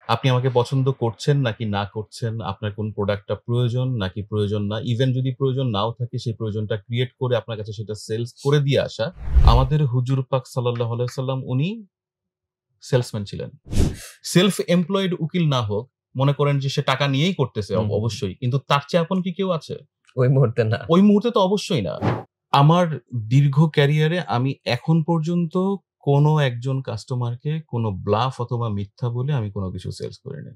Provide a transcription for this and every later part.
আপনি আমাকে পছন্দ করছেন নাকি না করছেন, আপনার কোন প্রোডাক্টটা প্রয়োজন নাকি প্রয়োজন না। ইভেন যদি প্রয়োজন নাও থাকে সেই প্রয়োজনটা ক্রিয়েট করে আপনার কাছে সেটা সেলস করে দিয়ে আসা। আমাদের হুজুর পাক সাল্লাল্লাহু আলাইহি ওয়াসাল্লাম উনি সেলসম্যান ছিলেন। সেলফ এমপ্লয়েড উকিল না হোক, মনে করেন যে সে টাকা নিয়েই করতেছে হুম, হুম। অবশ্যই। কিন্তু তার চেয়ে আপন কি কেউ আছে? ওই মুহূর্তে না। ওই মুহূর্তে তো অবশ্যই না। আমার দীর্ঘ ক্যারিয়ারে আমি এখন পর্যন্ত কোনো একজন কাস্টমারকে কোনো ব্লাফ অথবা মিথ্যা বলে আমি কোনো কিছু সেলস করিনি।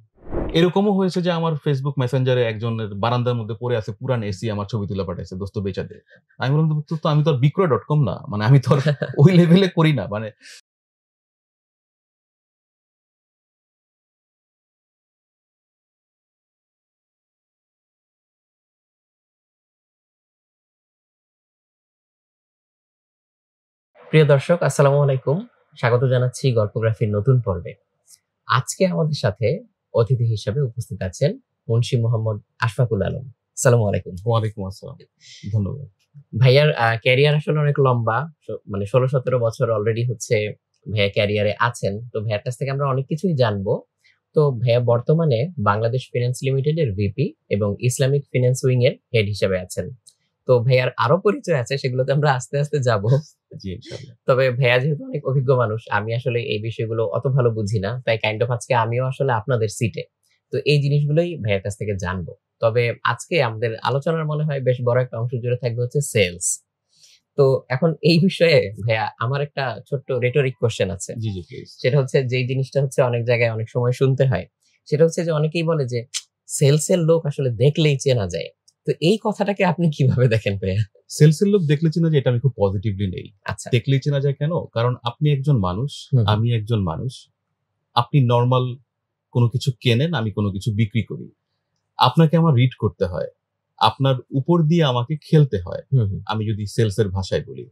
এরকমও হয়েছে যে আমার Facebook মেসেঞ্জারে একজনের বারান্দার মধ্যে পড়ে আছে পুরান এসি আমার ছবি তুলে পাঠাইছে, "দোস্ত বেচা দে।" আমি বললাম, "দোস্ত আমি তো আর বিক্রয়.com না। মানে আমি তো আর ওই লেভেলে করি না।" মানে প্রিয় দর্শক, আসসালামু আলাইকুম। স্বাগত জানাচ্ছি গল্পগ্রাফির নতুন পর্বে। আজকে আমাদের সাথে অতিথি হিসেবে উপস্থিত আছেন মুন্সি মোহাম্মদ আশফাকুল আলম। আসসালামু আলাইকুম। ওয়ালাইকুম আসসালাম। ধন্যবাদ। ভাইয়ার ক্যারিয়ার আসলে অনেক লম্বা। মানে ১৬-১৭ বছর অলরেডি হচ্ছে ভাইয়া ক্যারিয়ারে আছেন। তো ভাইয়ার কাছ থেকে আমরা অনেক কিছুই জানবো। তো ভাইয়া বর্তমানে বাংলাদেশ ফিন্যান্স লিমিটেডের ভিপি এবং ইসলামিক ফিন্যান্স উইং এর হেড হিসেবে আছেন। তো ভাইয়ার আরো পরিচয় আছে, সেগুলোতে আমরা আস্তে আস্তে যাবো। জি, ইনশাআল্লাহ। তবে ভাইয়া যেহেতু অনেক অভিজ্ঞ মানুষ, আমি আসলে এই বিষয়গুলো অত ভালো বুঝি না। তাই কাইন্ড অফ আজকে আমিও আসলে আপনাদের সিটে। তো এই জিনিসগুলোই ভাইয়ার কাছ থেকে জানবো। তবে আজকে আমাদের আলোচনার মনে হয় বেশ বড় একটা অংশ জুড়ে থাকবে হচ্ছে সেলস। তো এখন এই বিষয়ে ভাইয়া আমার একটা ছোট্ট রেটরিক কোয়েশ্চেন আছে। জি, জি, প্লিজ। সেটা হচ্ছে যেই জিনিসটা হচ্ছে অনেক জায়গায় অনেক সময় শুনতে হয়। সেটা হচ্ছে যে অনেকেই বলে যে সেলস এর লোক আসলে দেখলেই চেনা যায়। তো এই কথাটাকে আপনি কিভাবে দেখেন ভাইয়া? সেলসের লোক দেখলে চেনা যায় এটা আমি খুব পজিটিভলি নেই। আচ্ছা। দেখলেই চেনা যায় কেন? কারণ আপনি একজন মানুষ, হুম, হুম। আমি একজন মানুষ। আপনি নরমাল কোনো কিছু কেনেন, আমি কোনো কিছু বিক্রি করি। আপনাকে আমার রিড করতে হয়। আপনার উপর দিয়ে আমাকে খেলতে হয়। হুম, হুম। আমি যদি সেলস এর ভাষায় বলি।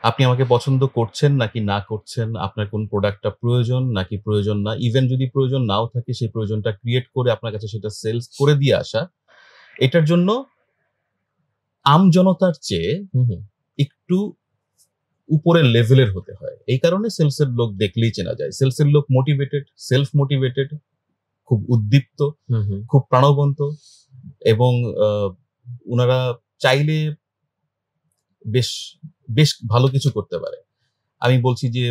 আপনি আমাকে পছন্দ করছেন নাকি না করছেন, আপনার কোন প্রোডাক্টটা প্রয়োজন নাকি প্রয়োজন না। ইভেন যদি প্রয়োজন নাও থাকে সেই প্রয়োজনটা ক্রিয়েট করে আপনার কাছে সেটা সেলস করে দিয়ে আসা। এটার জন্য জনতার চেয়ে হুম, হুম। একটু উপরের লেভেলের হতে হয়। এই কারণে সেলসের লোক দেখলেই চেনা যায়। সেলসের লোক মোটিভেটেড, সেলফ মোটিভেটেড, খুব উদ্দীপ্ত, হুম, হুম। খুব প্রাণবন্ত এবং আ উনারা চাইলে বেশ, বেশ ভালো কিছু করতে পারে। আমি বলছি যে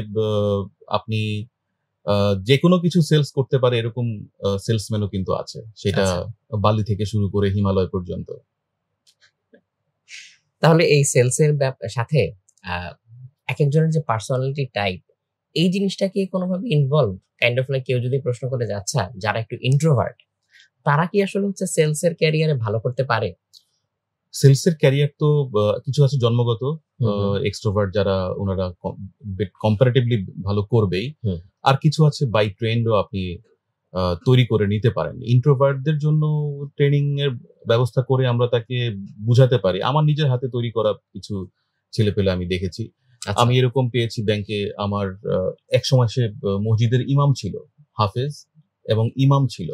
আপনি আ যেকোনো কিছু সেলস করতে পারে এরকম সেলসম্যানও কিন্তু আছে। সেটা আচ্ছা। বালি থেকে শুরু করে হিমালয় পর্যন্ত। তাহলে এই সেলস এর সাথে আ একেকজনের যে পার্সোনালিটি টাইপ, এই জিনিসটা কি কোনভাবে ইনভলভ? কাইন্ড অফ লাইক কেউ যদি প্রশ্ন করে যে, আচ্ছা যারা একটু ইন্ট্রোভার্ট, তারা কি আসলে হচ্ছে সেলস এর ক্যারিয়ারে ভালো করতে পারে? সেলসের ক্যারিয়ার তো কিছু আছে জন্মগত। হুম, হুম। এক্সট্রোভার্ট যারা উনারা কম্পারেটিভলি ভালো করবেই। হুম। আর কিছু আছে বাই ট্রেন্ড ও আপনি তৈরি করে নিতে পারেন। ইন্ট্রোভার্টদের জন্য ট্রেনিং এর ব্যবস্থা করে আমরা তাকে বুঝাতে পারি। আমার নিজের হাতে তৈরি করা কিছু ছেলেপেলে আমি দেখেছি। আচ্ছা। আমি এরকম পেয়েছি ব্যাংকে আমার একসময় সে মসজিদের ইমাম ছিল, হাফেজ এবং ইমাম ছিল।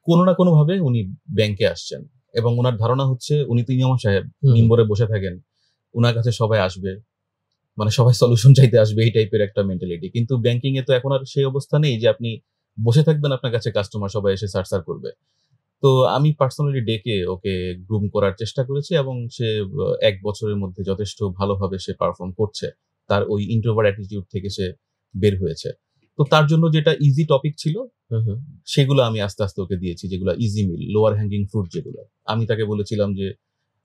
কোনো না কোনোভাবে উনি ব্যাংকে আসছেন এবং উনার ধারণা হচ্ছে উনি তো ইমাম সাহেব, হুম, হুম। মিম্বরে বসে থাকেন। উনার কাছে সবাই আসবে। মানে সবাই সলিউশন চাইতে আসবে এই টাইপের একটা মেন্টালিটি। কিন্তু ব্যাংকিং এ তো এখন আর সেই অবস্থা নেই যে আপনি বসে থাকবেন আপনার কাছে কাস্টমার সবাই এসে সার্চ করবে। তো আমি পার্সোনালি ডেকে ওকে গ্রুম করার চেষ্টা করেছি এবং সে ১ বছরের মধ্যে যথেষ্ট ভালোভাবে সে পারফর্ম করছে। তার ওই ইন্ট্রোভার্ট অ্যাটিটিউড থেকে সে বের হয়েছে। তো তার জন্য যেটা ইজি টপিক ছিল হুম, হুম। সেগুলো আমি আস্তে, আস্তে ওকে দিয়েছি যেগুলা ইজি মিল, লোয়ার হ্যাঙ্গিং ফ্রুট যেগুলো। আমি তাকে বলেছিলাম যে,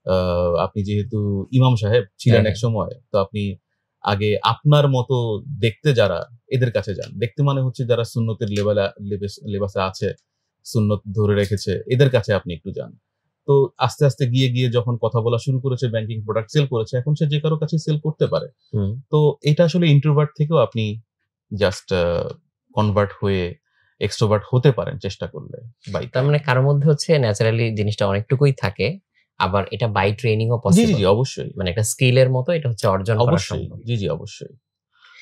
আ আপনি যেহেতু ইমাম সাহেব ছিলেন হ্যাঁ, হ্যাঁ। একসময়, তো আপনি আগে আপনার মতো দেখতে যারা এদের কাছে যান। দেখতে মানে হচ্ছে যারা সুন্নতের লেবাসে আছে, সুন্নত ধরে রেখেছে এদের কাছে আপনি একটু যান। তো আস্তে, আস্তে গিয়ে যখন কথা বলা শুরু করেছে, ব্যাংকিং প্রোডাক্ট সেল করেছে। এখন সে যে কারো কাছেই সেল করতে পারে। হুম। তো এটা আসলে ইন্ট্রোভার্ট থেকেও আপনি জাস্ট কনভার্ট হয়ে এক্সট্রোভার্ট হতে পারেন চেষ্টা করলে বাই তার টাইম। মানে কারো মধ্যে হচ্ছে ন্যাচারালি জিনিসটা অনেকটুকুই থাকে। আবার এটা বাই ট্রেনিং ও জি, পসিবল। অবশ্যই, মানে একটা স্কিল এর মতো এটা হচ্ছে অর্জন করা অবশ্যই। সম্ভব। জি, অবশ্যই। আ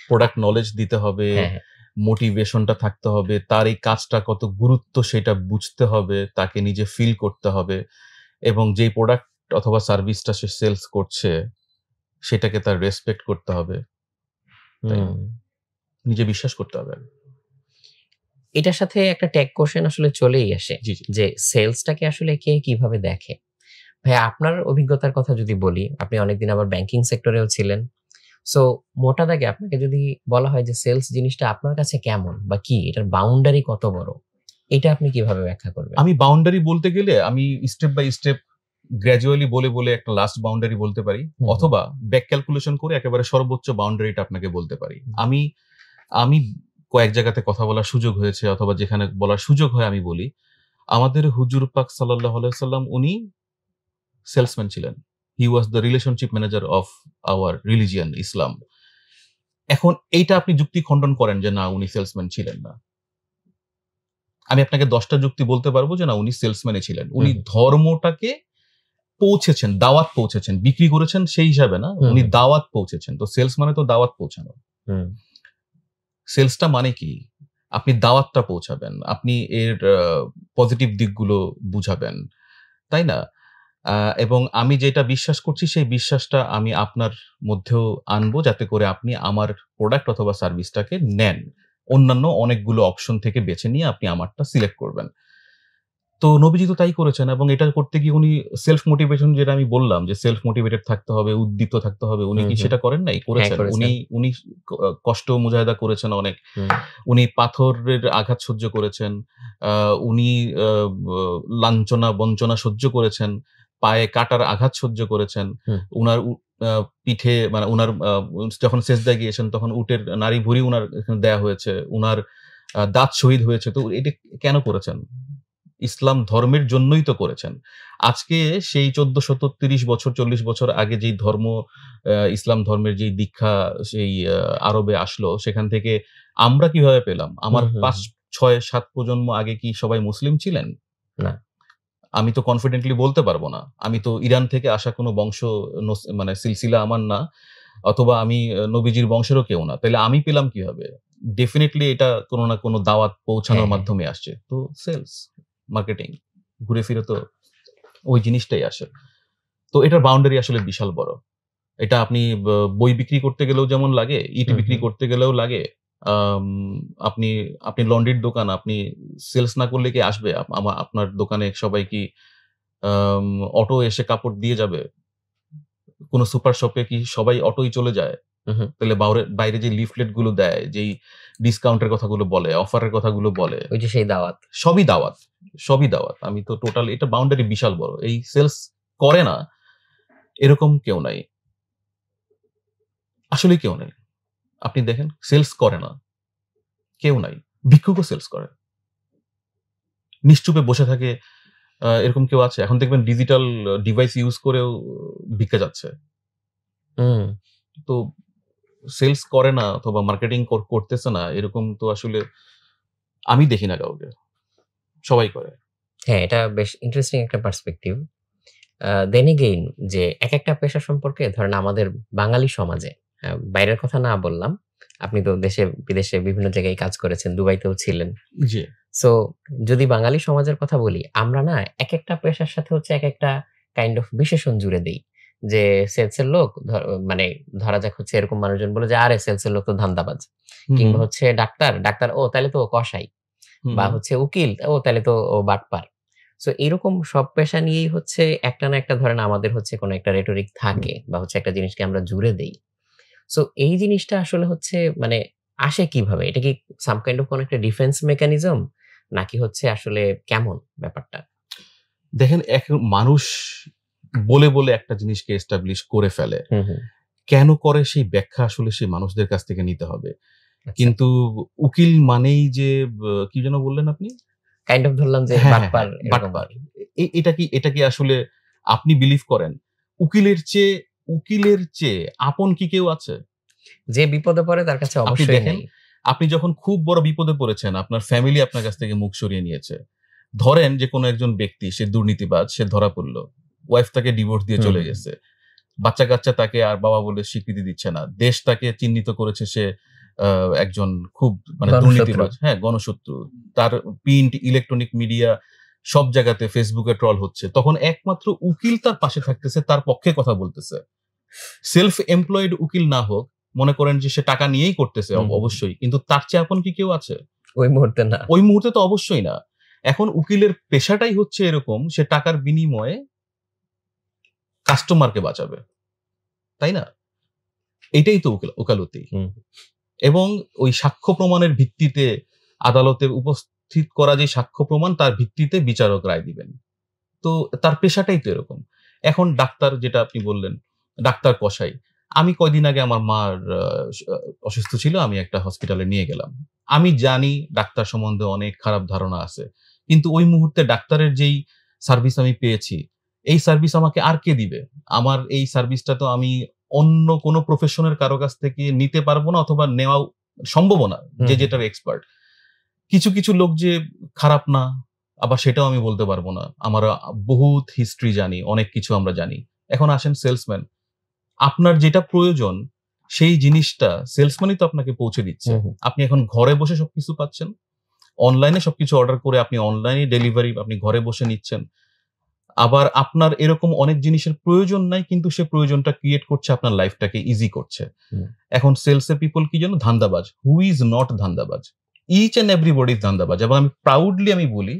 প্রোডাক্ট নলেজ দিতে হবে, হ্যাঁ, হ্যাঁ। মোটিভেশনটা থাকতে হবে, তার এই কাজটা কত গুরুত্ব সেটা বুঝতে হবে, তাকে নিজে ফিল করতে হবে এবং যেই প্রোডাক্ট অথবা সার্ভিসটা সে সেলস করছে সেটাকে তার রেসপেক্ট করতে হবে, তাই হুম। না? নিজে বিশ্বাস করতে হবে। এটার সাথে একটা ট্যাগ কোশ্চেন আসলে চলেই আসে জি জি যে সেলসটাকে আসলে কে কিভাবে দেখে। ভাই আপনার অভিজ্ঞতার কথা যদি বলি, আপনি অনেকদিন আবার ব্যাংকিং সেক্টরেও ছিলেন। সো মোটা দাগে আপনাকে যদি বলা হয় যে সেলস জিনিসটা আপনার কাছে কেমন বা কি, এটার বাউন্ডারি কত বড়, এটা আপনি কিভাবে ব্যাখ্যা করবেন? আমি বাউন্ডারি বলতে গেলে আমি স্টেপ বাই স্টেপ গ্র্যাজুয়ালি বলে বলে একটা লাস্ট বাউন্ডারি বলতে পারি, হুম, অথবা ব্যাক ক্যালকুলেশন করে একেবারে সর্বোচ্চ বাউন্ডারিটা আপনাকে বলতে পারি। আমি আমি কয়েক জায়গাতে কথা বলার সুযোগ হয়েছে, অথবা যেখানে বলার সুযোগ হয় আমি বলি, আমাদের হুজুর পাক সাল্লাল্লাহু আলাইহি সাল্লাম উনি সেলসম্যান ছিলেন। He was the relationship manager of our religion Islam. এখন এইটা আপনি যুক্তি খণ্ডন করেন যে না উনি সেলসম্যান ছিলেন না, আমি আপনাকে 10টা যুক্তি বলতে পারবো যে না উনি সেলসম্যানই ছিলেন। উনি হুম, ধর্মটাকে পৌঁছেছেন, দাওয়াত পৌঁছেছেন, বিক্রি করেছেন সেই হিসাবে না, হুম, উনি হুম, দাওয়াত পৌঁছেছেন। তো সেলস মানে তো দাওয়াত পৌঁছানো। হুম, সেলসটা মানে কি? আপনি দাওয়াতটা পৌঁছাবেন, আপনি এর পজিটিভ দিকগুলো বুঝাবেন, তাই না? এবং আমি যেটা বিশ্বাস করছি সেই বিশ্বাসটা আমি আপনার মধ্যেও আনবো, যাতে করে আপনি আমার প্রোডাক্ট অথবা সার্ভিসটাকে নেন। অন্যান্য অনেকগুলো অপশন থেকে বেছে নিয়ে আপনি আমারটা সিলেক্ট করবেন। তো নবীজি তো তাই করেছেন, এবং এটা করতে গিয়ে উনি সেলফ মোটিভেশন, যেটা আমি বললাম যে সেলফ মোটিভেটেড থাকতে হবে, উদ্দীপ্ত থাকতে হবে। উনি হুম, কি হুম। সেটা করেন নাই? হ্যাঁ, করেছেন। উনি করেছেন। উনি কষ্ট মুজাহাদা করেছেন অনেক। হুম, উনি পাথরের আঘাত সহ্য করেছেন। আ উনি আ ব লাঞ্ছনা, বঞ্চনা সহ্য করেছেন। পায়ে কাটার আঘাত সহ্য করেছেন। হুম, উনার পিঠে মানে উনার যখন সেজদায় গিয়েছেন তখন উটের নাড়ি ভুঁড়ি উনার এখানে দেয়া হয়েছে। উনার দাঁত শহীদ হয়েছে। তো এটা কেন করেছেন? ইসলাম ধর্মের জন্যই তো করেছেন। আজকে সেই ১৪৩০ বছর ৪০ বছর আগে যেই ধর্ম, ইসলাম ধর্মের যেই দীক্ষা সেই আরবে আসলো, সেখান থেকে আমরা কিভাবে পেলাম? আমার হুম, হুম, ৫, হুম। ৬, ৭ প্রজন্ম আগে কি সবাই মুসলিম ছিলেন? না। আমি তো কনফিডেন্টলি বলতে পারব না। আমি তো ইরান থেকে আসা কোনো বংশ মানে সিলসিলা আমার না, অথবা আমি নবীজির বংশেরও কেউ না। তাইলে আমি পেলাম কিভাবে? ডেফিনিটলি এটা কোনো না কোনো দাওয়াত পৌঁছানোর হ্যাঁ, হ্যাঁ। মাধ্যমে আসছে। তো সেলস, মার্কেটিং ঘুরে ফিরে তো ওই জিনিসটাই আসে। তো এটার বাউন্ডারি আসলে বিশাল বড়। এটা আপনি বই বিক্রি করতে গেলেও যেমন লাগে, ইট হুম, বিক্রি হুম। করতে গেলেও লাগে। আম আপনি আপনি লন্ড্রির দোকান, আপনি সেলস না করলে কি আসবে? আপনার দোকানে সবাই কি আম অটো এসে কাপড় দিয়ে যাবে? কোন সুপার শপে কি সবাই অটোই চলে যায়? হুম, হুম। তাহলে বাইরে যে লিফলেট গুলো দেয়, যেই ডিসকাউন্টের কথাগুলো বলে, অফারের কথাগুলো বলে, ওই যে সেই দাওয়াত। সবই দাওয়াত, সবই দাওয়াত। আমি তো টোটাল এটা বাউন্ডারি বিশাল বড়। এই সেলস করে না এরকম কেউ নাই। আসলেই কেউ নাই। আপনি দেখেন সেলস করে না, কেউ নাই। ভিক্ষুকও সেলস করে। নিশ্চুপে বসে থাকে, এরকম কেউ আছে? এখন দেখবেন ডিজিটাল ডিভাইস ইউজ করেও ভিক্ষা যাচ্ছে। হুম। তো সেলস করে না অথবা মার্কেটিং করতেছে না এরকম তো আসলে আমি দেখি না কাউকে। সবাই করে। হ্যাঁ, এটা বেশ ইন্টারেস্টিং একটা পার্সপেক্টিভ। then again যে একেকটা পেশা সম্পর্কে ধরেন আমাদের বাঙালি সমাজে, বাইরের কথা না বললাম। আপনি তো দেশে বিদেশে বিভিন্ন জায়গায় কাজ করেছেন, দুবাইতেও ছিলেন। জি। সো যদি বাঙালি সমাজের কথা বলি, আমরা না একেকটা পেশার সাথে হচ্ছে একেকটা কাইন্ড অফ বিশেষণ জুড়ে দেই। যে সেলসের লোক মানে ধরা যাক হচ্ছে এরকম মানুষজন বলে যে, "আরে সেলসের লোক তো ধান্দাবাজ।" হু, হু, কিংবা হচ্ছে ডাক্তার, ডাক্তার ও তাইলে তো ও কসাই। হু, বা হু। হচ্ছে উকিল, ও তাইলে তো ও বাটপার। সো এরকম সব পেশা নিয়েই হচ্ছে একটা না একটা ধরেন আমাদের হচ্ছে কোনো একটা রেটরিক থাকে বা হচ্ছে একটা জিনিসকে আমরা জুড়ে দেই। সো এই জিনিসটা আসলে হচ্ছে মানে আসে কিভাবে? এটা কি সাম কাইন্ড অফ কোনো একটা ডিফেন্স মেকানিজম? নাকি হচ্ছে আসলে কেমন ব্যাপারটা? দেখেন মানুষ বলে একটা জিনিসকে এস্টাবলিশ করে ফেলে। হুম, হুম। কেন করে সেই ব্যাখ্যা আসলে সেই মানুষদের কাছ থেকে নিতে হবে। আচ্ছা। কিন্তু উকিল মানেই যে কি যেন বললেন আপনি? কাইন্ড অফ ধরলাম যে হ্যাঁ, হ্যাঁ, বাটপার হ্যাঁ, এরকম বাটপার। আরকি। এটা কি আসলে আপনি বিলিভ করেন? উকিলের চেয়ে আপন কি কেউ আছে? যে বিপদে পড়ে তার কাছে আপনি অবশ্যই দেখেন, নাই। আপনি যখন খুব বড় বিপদে পড়েছেন, আপনার ফ্যামিলি আপনার কাছ থেকে মুখ সরিয়ে নিয়েছে। ধরেন যে কোনো একজন ব্যক্তি সে দুর্নীতিবাজ, সে ধরা পড়ল। ওয়াইফ তাকে ডিভোর্স দিয়ে হুম, চলে হুম। গেছে। বাচ্চা-কাচ্চা তাকে আর বাবা বলে স্বীকৃতি দিচ্ছে না। দেশ তাকে চিহ্নিত করেছে সে আ একজন খুব মানে গণশত্রু। দুর্নীতিবাজ, হ্যাঁ? গণশত্রু। তার প্রিন্ট, ইলেকট্রনিক মিডিয়া সব জায়গাতে Facebook এ ট্রল হচ্ছে। তখন একমাত্র উকিল তার পাশে থাকতেছে, তার পক্ষে কথা বলতেছে। সেলফ এমপ্লয়েড উকিল না হোক, মনে করেন যে সে টাকা নিয়েই করতেছে হুম, হুম, হুম। অবশ্যই। কিন্তু তার চেয়ে আপন কি কেউ আছে? ওই মুহূর্তে না। ওই মুহূর্তে তো অবশ্যই না। এখন উকিলের পেশাটাই হচ্ছে এরকম, সে টাকার বিনিময়ে কাস্টমারকে বাঁচাবে, তাই না? এটাই তো ওকালতি। এবং ওই সাক্ষ্য প্রমাণের ভিত্তিতে আদালতে উপস্থিত করা যে সাক্ষ্য প্রমাণ, তার ভিত্তিতে বিচারক রায় দিবেন। তো তার পেশাটাই তো এরকম। এখন ডাক্তার, যেটা আপনি বললেন, ডাক্তার কসাই, আমি কয়দিন আগে আমার মার অসুস্থ ছিল, আমি একটা হসপিটালে নিয়ে গেলাম। আমি জানি ডাক্তার সম্বন্ধে অনেক খারাপ ধারণা আছে, কিন্তু ওই মুহূর্তে ডাক্তারের যেই সার্ভিস আমি পেয়েছি, এই সার্ভিস আমাকে আর কে দিবে? আমার এই সার্ভিসটা তো আমি অন্য কোনো প্রফেশনের কারো কাছ থেকে নিতে পারবো না, অথবা নেওয়া সম্ভব না, যে যেটার এক্সপার্ট। কিছু কিছু লোক যে খারাপ না, আবার সেটাও আমি বলতে পারবো না। আমরা বহুত হিস্ট্রি জানি, অনেক কিছু আমরা জানি। এখন আসেন সেলসম্যান, আপনার যেটা প্রয়োজন সেই জিনিসটা সেলসম্যানই তো আপনাকে পৌঁছে দিচ্ছে। আপনি এখন ঘরে বসে সবকিছু পাচ্ছেন, অনলাইনে সবকিছু অর্ডার করে আপনি অনলাইনে ডেলিভারি আপনি ঘরে বসে নিচ্ছেন। আবার আপনার এরকম অনেক জিনিসের প্রয়োজন নাই, কিন্তু সে প্রয়োজনটা ক্রিয়েট করছে, আপনার লাইফটাকে ইজি করছে। এখন সেলসে পিপল কি জানো? ধান্দাবাজ। হু ইজ নট ধান্দাবাজ? ইচ এন্ড এভরিবডি ইজ ধান্দাবাজ। এবং আমি প্রাউডলি আমি বলি,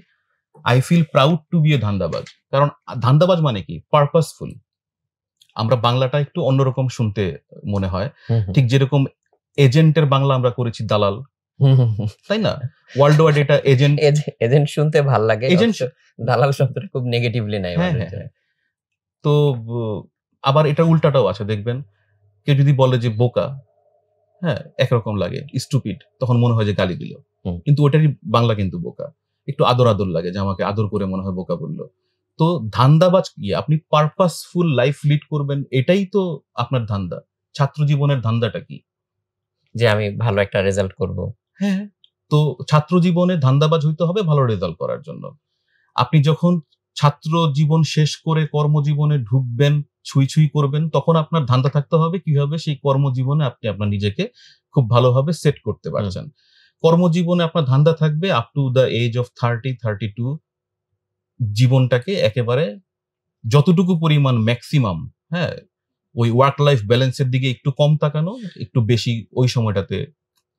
I feel proud to be a ধান্দাবাজ। কারণ ধান্দাবাজ মানে কি? পারপাসফুল। আমরা বাংলাটা একটু অন্যরকম শুনতে মনে হয়, ঠিক যেরকম এজেন্টের বাংলা আমরা করেছি দালাল, তাই না? ওয়ার্ল্ড ওয়াইড এটা এজেন্ট। এজেন্ট শুনতে ভাল লাগে, এজেন্ট দালাল শব্দটা খুব নেগেটিভলি নেয়। হ্যাঁ। তো আবার এটা উল্টাটাও আছে, দেখবেন কেউ যদি বলে যে বোকা, হ্যাঁ, একরকম লাগে, স্টুপিড, তখন মনে হয় যে গালি দিল, কিন্তু ওটারই বাংলা কিন্তু বোকা। একটু আদর আদর লাগে, যে আমাকে আদর করে মনে হয় বোকা বললো। তো ধান্দাবাজ কি? আপনি পারপাসফুল লাইফ লিড করবেন, এটাই তো আপনার ধান্দা। ছাত্র জীবনের ধান্দাটা কি? যে আমি ভালো একটা রেজাল্ট করব। হ্যাঁ, তো ছাত্র জীবনে ধান্দাবাজ হইতে হবে ভালো রেজাল্ট করার জন্য। আপনি যখন ছাত্র জীবন শেষ করে কর্মজীবনে ঢুকবেন, ছুঁই ছুঁই করবেন, তখন আপনার ধান্দা থাকতে হবে কিভাবে সেই কর্মজীবনে আপনি আপনার নিজেকে খুব ভালোভাবে সেট করতে পারছেন। কর্মজীবনে আপনার ধান্দা থাকবে up to the age of 30-32, জীবনটাকে একেবারে যতটুকু পরিমাণ ম্যাক্সিমাম, হ্যাঁ, ওই ওয়ার্ক লাইফ ব্যালেন্সের দিকে একটু কম তাকানো, একটু বেশি ওই সময়টাতে